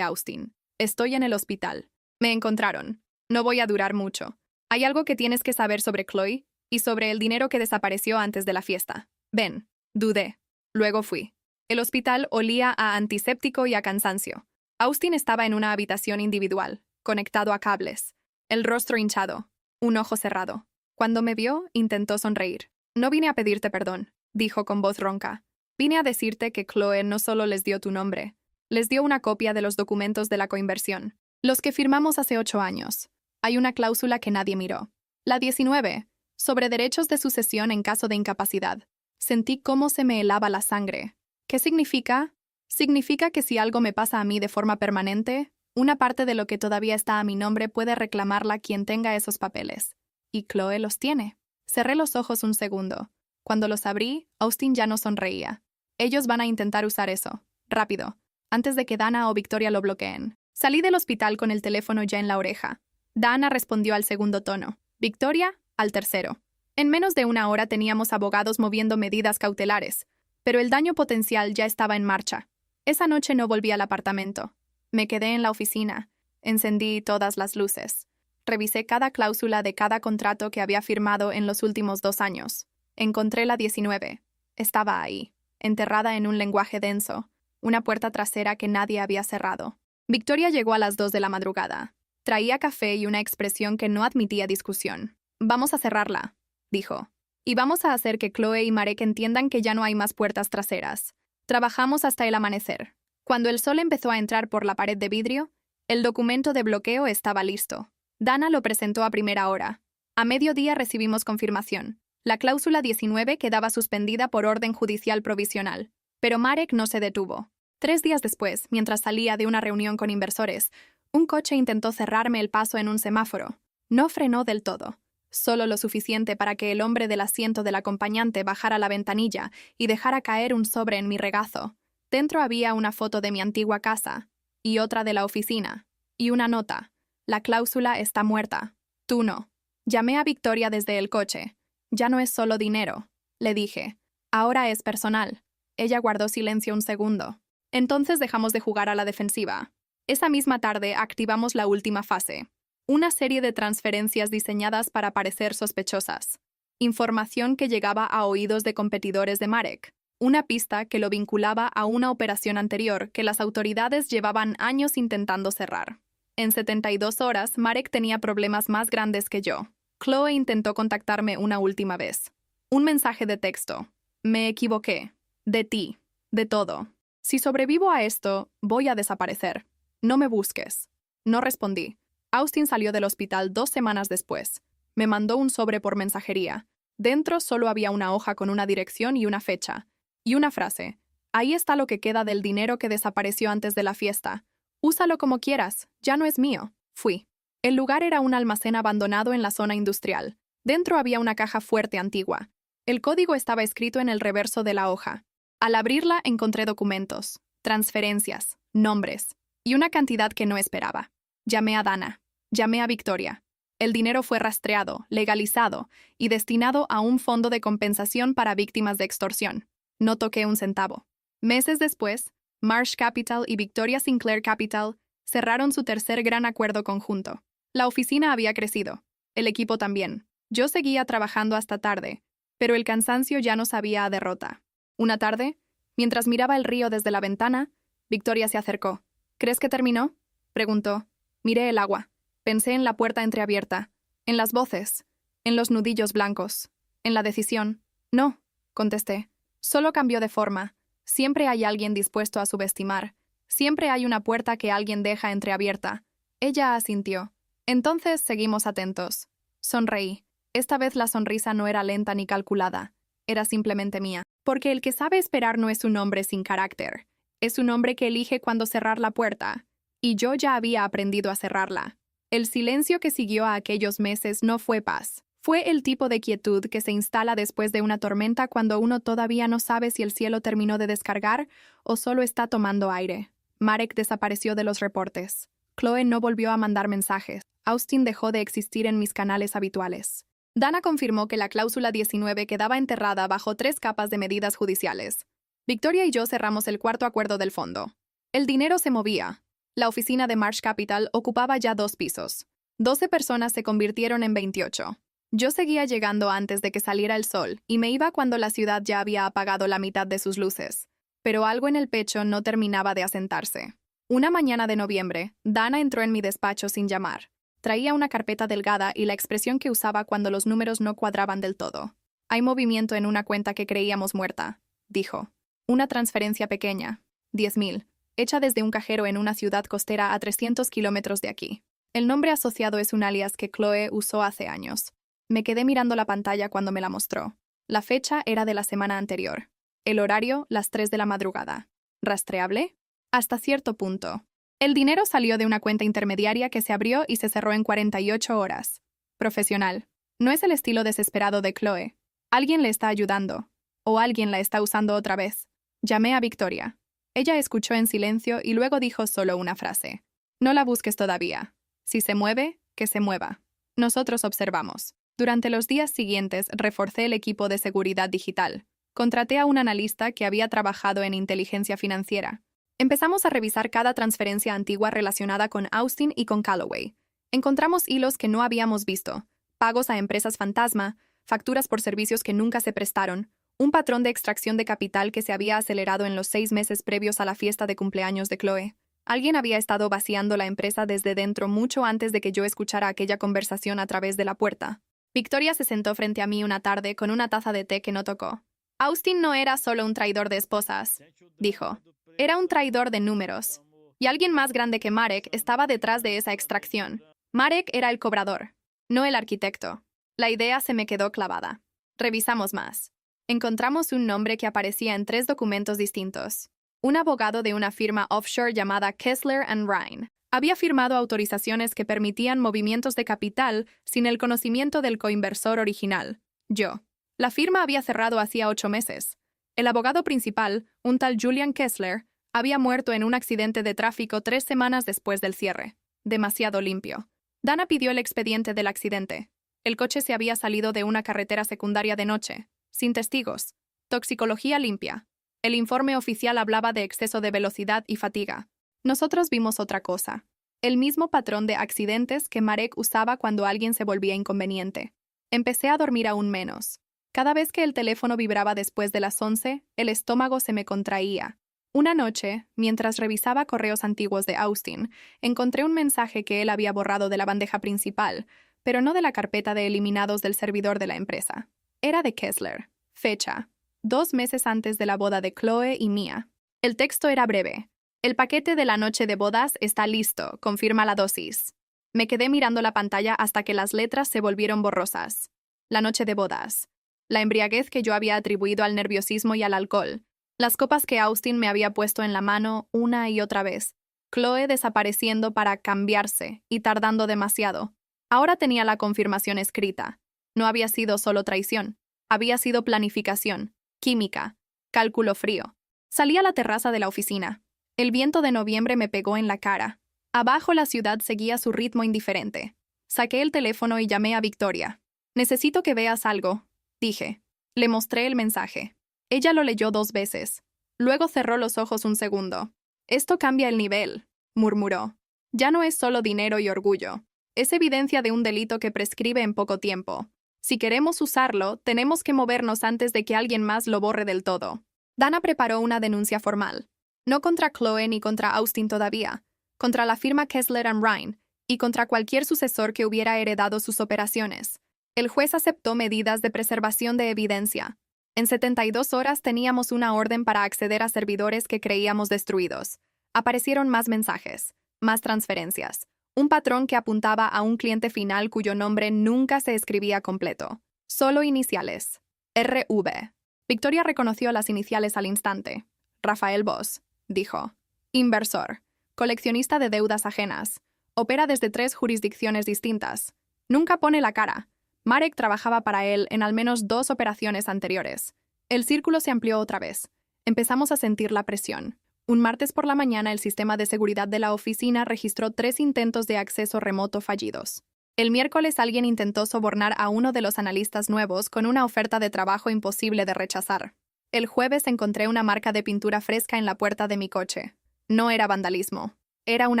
Speaker 2: Austin. Estoy en el hospital. Me encontraron. No voy a durar mucho. Hay algo que tienes que saber sobre Chloe y sobre el dinero que desapareció antes de la fiesta. Ven. Dudé. Luego fui. El hospital olía a antiséptico y a cansancio. Austin estaba en una habitación individual, conectado a cables. El rostro hinchado. Un ojo cerrado. Cuando me vio, intentó sonreír. No vine a pedirte perdón, dijo con voz ronca. Vine a decirte que Chloe no solo les dio tu nombre, les dio una copia de los documentos de la coinversión, los que firmamos hace 8 años. Hay una cláusula que nadie miró. La 19, sobre derechos de sucesión en caso de incapacidad. Sentí cómo se me helaba la sangre. ¿Qué significa? Significa que si algo me pasa a mí de forma permanente, una parte de lo que todavía está a mi nombre puede reclamarla quien tenga esos papeles. Y Chloe los tiene. Cerré los ojos un segundo. Cuando los abrí, Austin ya no sonreía. Ellos van a intentar usar eso. Rápido. Antes de que Dana o Victoria lo bloqueen. Salí del hospital con el teléfono ya en la oreja. Dana respondió al segundo tono. Victoria, al tercero. En menos de una hora teníamos abogados moviendo medidas cautelares, pero el daño potencial ya estaba en marcha. Esa noche no volví al apartamento. Me quedé en la oficina. Encendí todas las luces. Revisé cada cláusula de cada contrato que había firmado en los últimos 2 años. Encontré la 19. Estaba ahí, enterrada en un lenguaje denso, una puerta trasera que nadie había cerrado. Victoria llegó a las 2 de la madrugada. Traía café y una expresión que no admitía discusión. Vamos a cerrarla, dijo. Y vamos a hacer que Chloe y Marek entiendan que ya no hay más puertas traseras. Trabajamos hasta el amanecer. Cuando el sol empezó a entrar por la pared de vidrio, el documento de bloqueo estaba listo. Dana lo presentó a primera hora. A mediodía recibimos confirmación. La cláusula 19 quedaba suspendida por orden judicial provisional. Pero Marek no se detuvo. 3 días después, mientras salía de una reunión con inversores, un coche intentó cerrarme el paso en un semáforo. No frenó del todo. Solo lo suficiente para que el hombre del asiento del acompañante bajara la ventanilla y dejara caer un sobre en mi regazo. Dentro había una foto de mi antigua casa, y otra de la oficina, y una nota. La cláusula está muerta. Tú no. Llamé a Victoria desde el coche. Ya no es solo dinero, le dije. Ahora es personal. Ella guardó silencio un segundo. Entonces dejamos de jugar a la defensiva. Esa misma tarde activamos la última fase. Una serie de transferencias diseñadas para parecer sospechosas. Información que llegaba a oídos de competidores de Marek. Una pista que lo vinculaba a una operación anterior que las autoridades llevaban años intentando cerrar. En 72 horas, Marek tenía problemas más grandes que yo. Chloe intentó contactarme una última vez. Un mensaje de texto. Me equivoqué. De ti. De todo. Si sobrevivo a esto, voy a desaparecer. No me busques. No respondí. Austin salió del hospital 2 semanas después. Me mandó un sobre por mensajería. Dentro solo había una hoja con una dirección y una fecha. Y una frase. Ahí está lo que queda del dinero que desapareció antes de la fiesta. Úsalo como quieras, ya no es mío. Fui. El lugar era un almacén abandonado en la zona industrial. Dentro había una caja fuerte antigua. El código estaba escrito en el reverso de la hoja. Al abrirla encontré documentos, transferencias, nombres y una cantidad que no esperaba. Llamé a Dana. Llamé a Victoria. El dinero fue rastreado, legalizado y destinado a un fondo de compensación para víctimas de extorsión. No toqué un centavo. Meses después, Marsh Capital y Victoria Sinclair Capital cerraron su tercer gran acuerdo conjunto. La oficina había crecido. El equipo también. Yo seguía trabajando hasta tarde, pero el cansancio ya no sabía a derrota. Una tarde, mientras miraba el río desde la ventana, Victoria se acercó. ¿Crees que terminó?, preguntó. Miré el agua. Pensé en la puerta entreabierta, en las voces, en los nudillos blancos, en la decisión. No, contesté. Solo cambió de forma. Siempre hay alguien dispuesto a subestimar. Siempre hay una puerta que alguien deja entreabierta. Ella asintió. Entonces seguimos atentos. Sonreí. Esta vez la sonrisa no era lenta ni calculada, era simplemente mía. Porque el que sabe esperar no es un hombre sin carácter, es un hombre que elige cuándo cerrar la puerta. Y yo ya había aprendido a cerrarla. El silencio que siguió a aquellos meses no fue paz. Fue el tipo de quietud que se instala después de una tormenta cuando uno todavía no sabe si el cielo terminó de descargar o solo está tomando aire. Marek desapareció de los reportes. Chloe no volvió a mandar mensajes. Austin dejó de existir en mis canales habituales. Dana confirmó que la cláusula 19 quedaba enterrada bajo 3 capas de medidas judiciales. Victoria y yo cerramos el cuarto acuerdo del fondo. El dinero se movía. La oficina de Marsh Capital ocupaba ya 2 pisos. 12 personas se convirtieron en 28. Yo seguía llegando antes de que saliera el sol y me iba cuando la ciudad ya había apagado la mitad de sus luces. Pero algo en el pecho no terminaba de asentarse. Una mañana de noviembre, Dana entró en mi despacho sin llamar. Traía una carpeta delgada y la expresión que usaba cuando los números no cuadraban del todo. Hay movimiento en una cuenta que creíamos muerta, dijo. Una transferencia pequeña, 10,000, hecha desde un cajero en una ciudad costera a 300 kilómetros de aquí. El nombre asociado es un alias que Chloe usó hace años. Me quedé mirando la pantalla cuando me la mostró. La fecha era de la semana anterior. El horario, las 3 de la madrugada. ¿Rastreable? Hasta cierto punto. El dinero salió de una cuenta intermediaria que se abrió y se cerró en 48 horas. Profesional. No es el estilo desesperado de Chloe. Alguien le está ayudando. O alguien la está usando otra vez. Llamé a Victoria. Ella escuchó en silencio y luego dijo solo una frase. No la busques todavía. Si se mueve, que se mueva. Nosotros observamos. Durante los días siguientes reforcé el equipo de seguridad digital. Contraté a un analista que había trabajado en inteligencia financiera. Empezamos a revisar cada transferencia antigua relacionada con Austin y con Calloway. Encontramos hilos que no habíamos visto, pagos a empresas fantasma, facturas por servicios que nunca se prestaron, un patrón de extracción de capital que se había acelerado en los 6 meses previos a la fiesta de cumpleaños de Chloe. Alguien había estado vaciando la empresa desde dentro mucho antes de que yo escuchara aquella conversación a través de la puerta. Victoria se sentó frente a mí una tarde con una taza de té que no tocó. Austin no era solo un traidor de esposas, dijo. Era un traidor de números. Y alguien más grande que Marek estaba detrás de esa extracción. Marek era el cobrador, no el arquitecto. La idea se me quedó clavada. Revisamos más. Encontramos un nombre que aparecía en 3 documentos distintos. Un abogado de una firma offshore llamada Kessler & Ryan había firmado autorizaciones que permitían movimientos de capital sin el conocimiento del coinversor original, yo. La firma había cerrado hacía 8 meses. El abogado principal, un tal Julian Kessler, había muerto en un accidente de tráfico 3 semanas después del cierre. Demasiado limpio. Dana pidió el expediente del accidente. El coche se había salido de una carretera secundaria de noche, sin testigos. Toxicología limpia. El informe oficial hablaba de exceso de velocidad y fatiga. Nosotros vimos otra cosa. El mismo patrón de accidentes que Marek usaba cuando alguien se volvía inconveniente. Empecé a dormir aún menos. Cada vez que el teléfono vibraba después de las 11, el estómago se me contraía. Una noche, mientras revisaba correos antiguos de Austin, encontré un mensaje que él había borrado de la bandeja principal, pero no de la carpeta de eliminados del servidor de la empresa. Era de Kessler. Fecha: 2 meses antes de la boda de Chloe y mía. El texto era breve. El paquete de la noche de bodas está listo, confirma la dosis. Me quedé mirando la pantalla hasta que las letras se volvieron borrosas. La noche de bodas. La embriaguez que yo había atribuido al nerviosismo y al alcohol. Las copas que Austin me había puesto en la mano una y otra vez. Chloe desapareciendo para cambiarse y tardando demasiado. Ahora tenía la confirmación escrita. No había sido solo traición. Había sido planificación, química, cálculo frío. Salí a la terraza de la oficina. El viento de noviembre me pegó en la cara. Abajo la ciudad seguía su ritmo indiferente. Saqué el teléfono y llamé a Victoria. Necesito que veas algo, dije. Le mostré el mensaje. Ella lo leyó 2 veces. Luego cerró los ojos un segundo. Esto cambia el nivel, murmuró. Ya no es solo dinero y orgullo. Es evidencia de un delito que prescribe en poco tiempo. Si queremos usarlo, tenemos que movernos antes de que alguien más lo borre del todo. Dana preparó una denuncia formal. No contra Chloe ni contra Austin todavía. Contra la firma Kessler & Ryan y contra cualquier sucesor que hubiera heredado sus operaciones. El juez aceptó medidas de preservación de evidencia. En 72 horas teníamos una orden para acceder a servidores que creíamos destruidos. Aparecieron más mensajes, más transferencias, Un patrón que apuntaba a un cliente final cuyo nombre nunca se escribía completo, solo iniciales. RV. Victoria reconoció las iniciales al instante. Rafael Voss, dijo. Inversor. Coleccionista de deudas ajenas. Opera desde 3 jurisdicciones distintas. Nunca pone la cara. Marek trabajaba para él en al menos 2 operaciones anteriores. El círculo se amplió otra vez. Empezamos a sentir la presión. Un martes por la mañana, el sistema de seguridad de la oficina registró 3 intentos de acceso remoto fallidos. El miércoles alguien intentó sobornar a uno de los analistas nuevos con una oferta de trabajo imposible de rechazar. El jueves encontré una marca de pintura fresca en la puerta de mi coche. No era vandalismo. Era un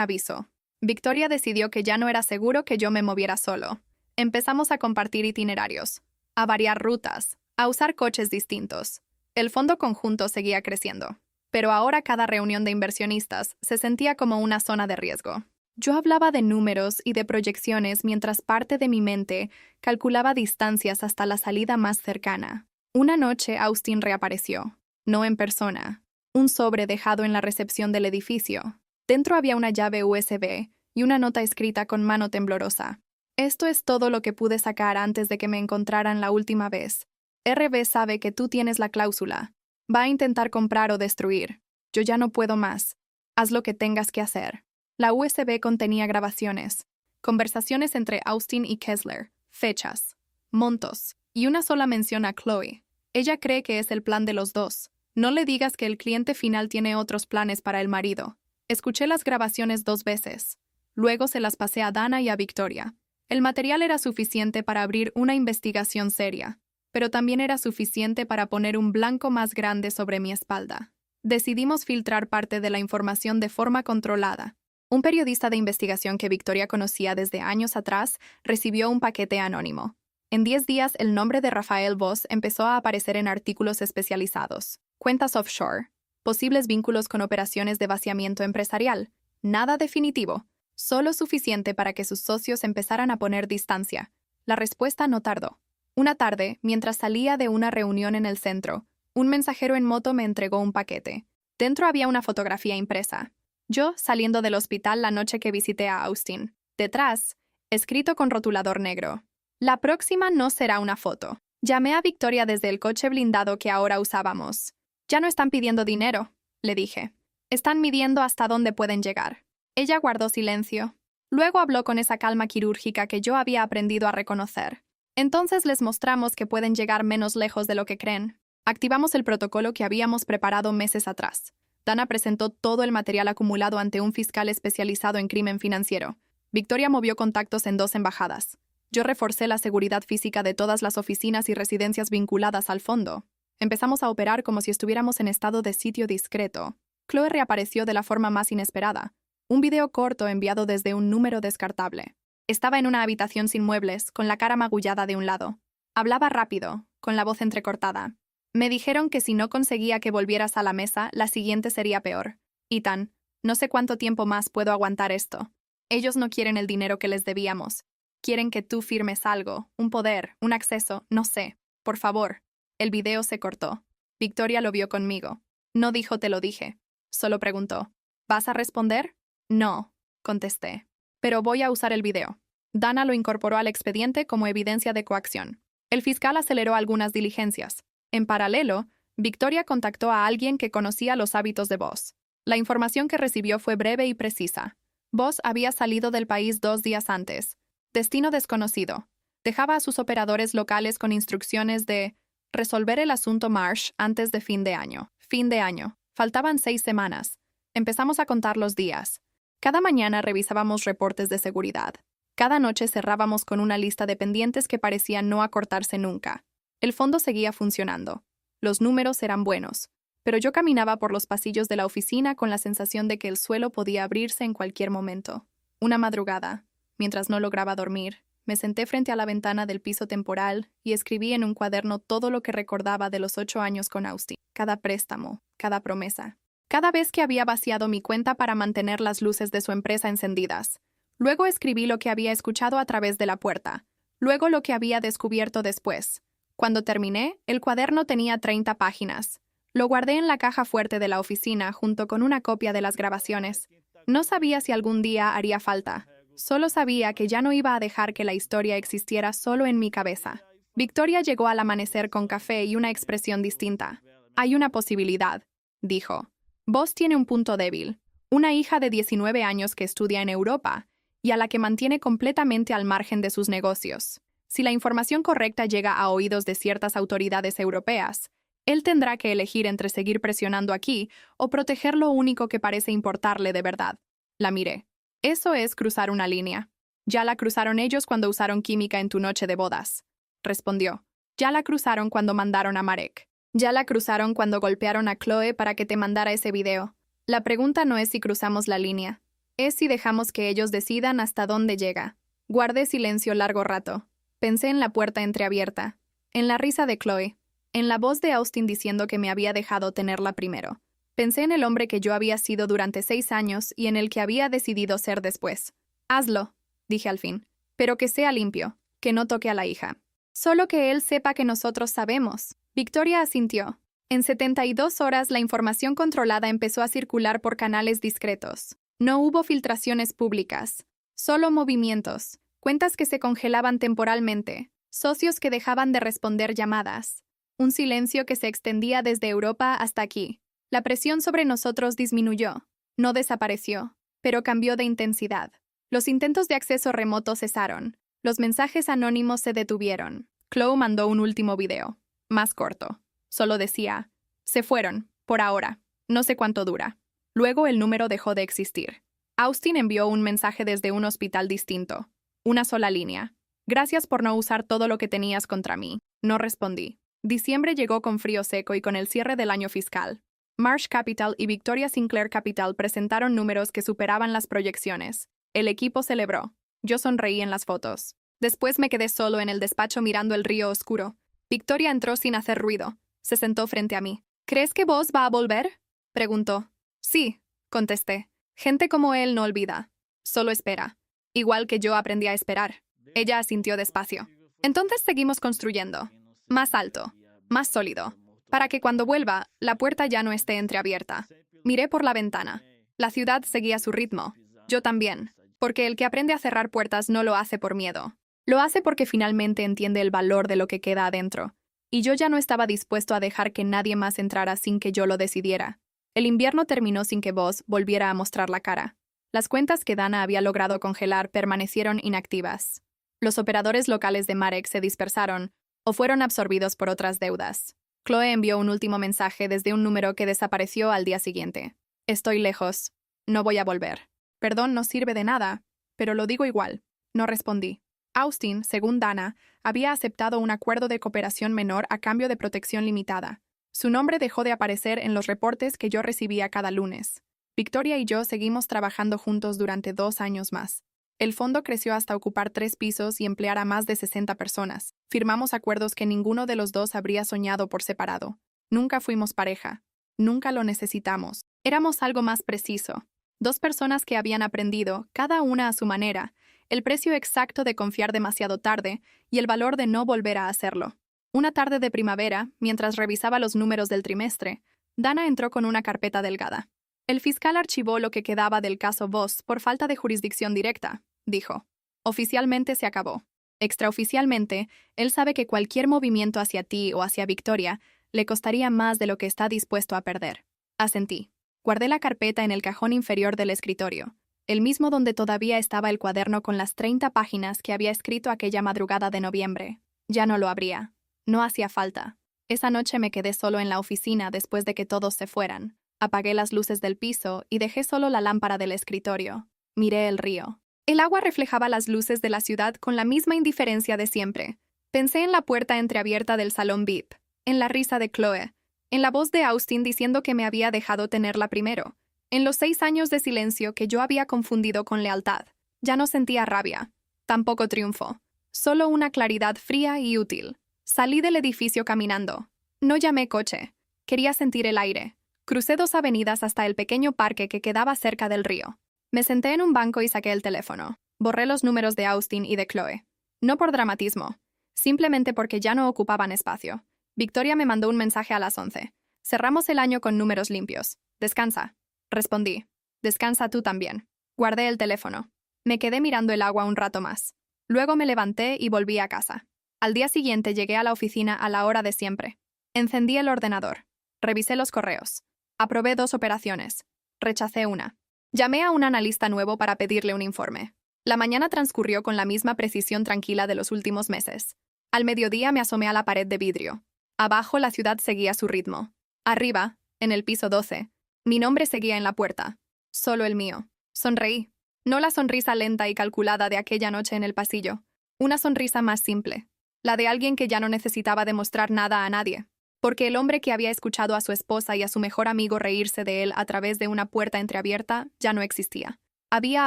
Speaker 2: aviso. Victoria decidió que ya no era seguro que yo me moviera solo. Empezamos a compartir itinerarios, a variar rutas, a usar coches distintos. El fondo conjunto seguía creciendo. Pero ahora cada reunión de inversionistas se sentía como una zona de riesgo. Yo hablaba de números y de proyecciones mientras parte de mi mente calculaba distancias hasta la salida más cercana. Una noche Austin reapareció, no en persona. Un sobre dejado en la recepción del edificio. Dentro había una llave USB y una nota escrita con mano temblorosa. Esto es todo lo que pude sacar antes de que me encontraran la última vez. RB sabe que tú tienes la cláusula. Va a intentar comprar o destruir. Yo ya no puedo más. Haz lo que tengas que hacer. La USB contenía grabaciones, conversaciones entre Austin y Kessler, fechas, montos, y una sola mención a Chloe. Ella cree que es el plan de los dos. No le digas que el cliente final tiene otros planes para el marido. Escuché las grabaciones 2 veces. Luego se las pasé a Dana y a Victoria. El material era suficiente para abrir una investigación seria, pero también era suficiente para poner un blanco más grande sobre mi espalda. Decidimos filtrar parte de la información de forma controlada. Un periodista de investigación que Victoria conocía desde años atrás recibió un paquete anónimo. En 10 días, el nombre de Rafael Voss empezó a aparecer en artículos especializados. Cuentas offshore, posibles vínculos con operaciones de vaciamiento empresarial. Nada definitivo, solo suficiente para que sus socios empezaran a poner distancia. La respuesta no tardó. Una tarde, mientras salía de una reunión en el centro, un mensajero en moto me entregó un paquete. Dentro había una fotografía impresa. Yo saliendo del hospital la noche que visité a Austin. Detrás, escrito con rotulador negro. La próxima no será una foto. Llamé a Victoria desde el coche blindado que ahora usábamos. Ya no están pidiendo dinero, le dije. Están midiendo hasta dónde pueden llegar. Ella guardó silencio. Luego habló con esa calma quirúrgica que yo había aprendido a reconocer. Entonces les mostramos que pueden llegar menos lejos de lo que creen. Activamos el protocolo que habíamos preparado meses atrás. Dana presentó todo el material acumulado ante un fiscal especializado en crimen financiero. Victoria movió contactos en 2 embajadas. Yo reforcé la seguridad física de todas las oficinas y residencias vinculadas al fondo. Empezamos a operar como si estuviéramos en estado de sitio discreto. Chloe reapareció de la forma más inesperada. Un video corto enviado desde un número descartable. Estaba en una habitación sin muebles, con la cara magullada de un lado. Hablaba rápido, con la voz entrecortada. Me dijeron que si no conseguía que volvieras a la mesa, la siguiente sería peor. Ethan, no sé cuánto tiempo más puedo aguantar esto. Ellos no quieren el dinero que les debíamos. Quieren que tú firmes algo, un poder, un acceso, no sé. Por favor. El video se cortó. Victoria lo vio conmigo. No dijo te lo dije. Solo preguntó. ¿Vas a responder? No, contesté. Pero voy a usar el video. Dana lo incorporó al expediente como evidencia de coacción. El fiscal aceleró algunas diligencias. En paralelo, Victoria contactó a alguien que conocía los hábitos de Voss. La información que recibió fue breve y precisa. Voss había salido del país 2 días antes. Destino desconocido. Dejaba a sus operadores locales con instrucciones de resolver el asunto Marsh antes de fin de año. Fin de año. Faltaban 6 semanas. Empezamos a contar los días. Cada mañana revisábamos reportes de seguridad. Cada noche cerrábamos con una lista de pendientes que parecían no acortarse nunca. El fondo seguía funcionando. Los números eran buenos. Pero yo caminaba por los pasillos de la oficina con la sensación de que el suelo podía abrirse en cualquier momento. Una madrugada, mientras no lograba dormir, me senté frente a la ventana del piso temporal y escribí en un cuaderno todo lo que recordaba de los 8 años con Austin. Cada préstamo, cada promesa. Cada vez que había vaciado mi cuenta para mantener las luces de su empresa encendidas. Luego escribí lo que había escuchado a través de la puerta. Luego lo que había descubierto después. Cuando terminé, el cuaderno tenía 30 páginas. Lo guardé en la caja fuerte de la oficina junto con una copia de las grabaciones. No sabía si algún día haría falta. Solo sabía que ya no iba a dejar que la historia existiera solo en mi cabeza. Victoria llegó al amanecer con café y una expresión distinta. Hay una posibilidad, dijo. Vos tiene un punto débil. Una hija de 19 años que estudia en Europa y a la que mantiene completamente al margen de sus negocios. Si la información correcta llega a oídos de ciertas autoridades europeas, él tendrá que elegir entre seguir presionando aquí o proteger lo único que parece importarle de verdad. La miré. Eso es cruzar una línea. Ya la cruzaron ellos cuando usaron química en tu noche de bodas. Respondió. Ya la cruzaron cuando mandaron a Marek. Ya la cruzaron cuando golpearon a Chloe para que te mandara ese video. La pregunta no es si cruzamos la línea. Es si dejamos que ellos decidan hasta dónde llega. Guardé silencio largo rato. Pensé en la puerta entreabierta, en la risa de Chloe, en la voz de Austin diciendo que me había dejado tenerla primero. Pensé en el hombre que yo había sido durante 6 años y en el que había decidido ser después. Hazlo, dije al fin, pero que sea limpio, que no toque a la hija. Solo que él sepa que nosotros sabemos. Victoria asintió. En 72 horas la información controlada empezó a circular por canales discretos. No hubo filtraciones públicas, solo movimientos, cuentas que se congelaban temporalmente, socios que dejaban de responder llamadas. Un silencio que se extendía desde Europa hasta aquí. La presión sobre nosotros disminuyó. No desapareció, pero cambió de intensidad. Los intentos de acceso remoto cesaron. Los mensajes anónimos se detuvieron. Chloe mandó un último video, más corto. Solo decía, se fueron, por ahora. No sé cuánto dura. Luego el número dejó de existir. Austin envió un mensaje desde un hospital distinto. Una sola línea. Gracias por no usar todo lo que tenías contra mí. No respondí. Diciembre llegó con frío seco y con el cierre del año fiscal. Marsh Capital y Victoria Sinclair Capital presentaron números que superaban las proyecciones. El equipo celebró. Yo sonreí en las fotos. Después me quedé solo en el despacho mirando el río oscuro. Victoria entró sin hacer ruido. Se sentó frente a mí. ¿Crees que vos va a volver?, preguntó. Sí, contesté. Gente como él no olvida. Solo espera. Igual que yo aprendí a esperar. Ella asintió despacio. Entonces seguimos construyendo. Más alto, más sólido. Para que cuando vuelva, la puerta ya no esté entreabierta. Miré por la ventana. La ciudad seguía su ritmo. Yo también. Porque el que aprende a cerrar puertas no lo hace por miedo. Lo hace porque finalmente entiende el valor de lo que queda adentro. Y yo ya no estaba dispuesto a dejar que nadie más entrara sin que yo lo decidiera. El invierno terminó sin que Vos volviera a mostrar la cara. Las cuentas que Dana había logrado congelar permanecieron inactivas. Los operadores locales de Marek se dispersaron o fueron absorbidos por otras deudas. Chloe envió un último mensaje desde un número que desapareció al día siguiente. Estoy lejos. No voy a volver. Perdón no sirve de nada, pero lo digo igual. No respondí. Austin, según Dana, había aceptado un acuerdo de cooperación menor a cambio de protección limitada. Su nombre dejó de aparecer en los reportes que yo recibía cada lunes. Victoria y yo seguimos trabajando juntos durante 2 años más. El fondo creció hasta ocupar 3 pisos y emplear a más de 60 personas. Firmamos acuerdos que ninguno de los dos habría soñado por separado. Nunca fuimos pareja. Nunca lo necesitamos. Éramos algo más preciso. 2 personas que habían aprendido, cada una a su manera, el precio exacto de confiar demasiado tarde y el valor de no volver a hacerlo. Una tarde de primavera, mientras revisaba los números del trimestre, Dana entró con una carpeta delgada. El fiscal archivó lo que quedaba del caso Voss por falta de jurisdicción directa, dijo. Oficialmente se acabó. Extraoficialmente, él sabe que cualquier movimiento hacia ti o hacia Victoria le costaría más de lo que está dispuesto a perder. Asentí. Guardé la carpeta en el cajón inferior del escritorio, el mismo donde todavía estaba el cuaderno con las 30 páginas que había escrito aquella madrugada de noviembre. Ya no lo abría. No hacía falta. Esa noche me quedé solo en la oficina después de que todos se fueran. Apagué las luces del piso y dejé solo la lámpara del escritorio. Miré el río. El agua reflejaba las luces de la ciudad con la misma indiferencia de siempre. Pensé en la puerta entreabierta del salón VIP, en la risa de Chloe, en la voz de Austin diciendo que me había dejado tenerla primero, en los 6 años de silencio que yo había confundido con lealtad. Ya no sentía rabia, tampoco triunfo, solo una claridad fría y útil. Salí del edificio caminando. No llamé coche. Quería sentir el aire. Crucé 2 avenidas hasta el pequeño parque que quedaba cerca del río. Me senté en un banco y saqué el teléfono. Borré los números de Austin y de Chloe. No por dramatismo, simplemente porque ya no ocupaban espacio. Victoria me mandó un mensaje a las 11. Cerramos el año con números limpios. Descansa. Respondí. Descansa tú también. Guardé el teléfono. Me quedé mirando el agua un rato más. Luego me levanté y volví a casa. Al día siguiente llegué a la oficina a la hora de siempre. Encendí el ordenador. Revisé los correos. Aprobé 2 operaciones. Rechacé una. Llamé a un analista nuevo para pedirle un informe. La mañana transcurrió con la misma precisión tranquila de los últimos meses. Al mediodía me asomé a la pared de vidrio. Abajo la ciudad seguía su ritmo. Arriba, en el piso 12, mi nombre seguía en la puerta. Solo el mío. Sonreí. No la sonrisa lenta y calculada de aquella noche en el pasillo. Una sonrisa más simple. La de alguien que ya no necesitaba demostrar nada a nadie. Porque el hombre que había escuchado a su esposa y a su mejor amigo reírse de él a través de una puerta entreabierta ya no existía. Había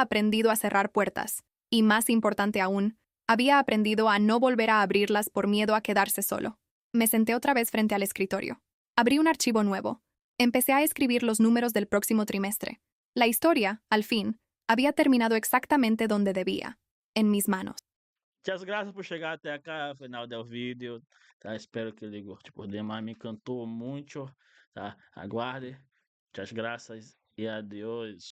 Speaker 2: aprendido a cerrar puertas. Y más importante aún, había aprendido a no volver a abrirlas por miedo a quedarse solo. Me senté otra vez frente al escritorio. Abrí un archivo nuevo. Empecé a escribir los números del próximo trimestre. La historia, al fin, había terminado exactamente donde debía, en mis manos.
Speaker 1: Muchas gracias por chegar até acá, final do vídeo, tá? Espero que ele goste por demais, me encantou muito, tá? Aguarde. Muchas gracias e adeus.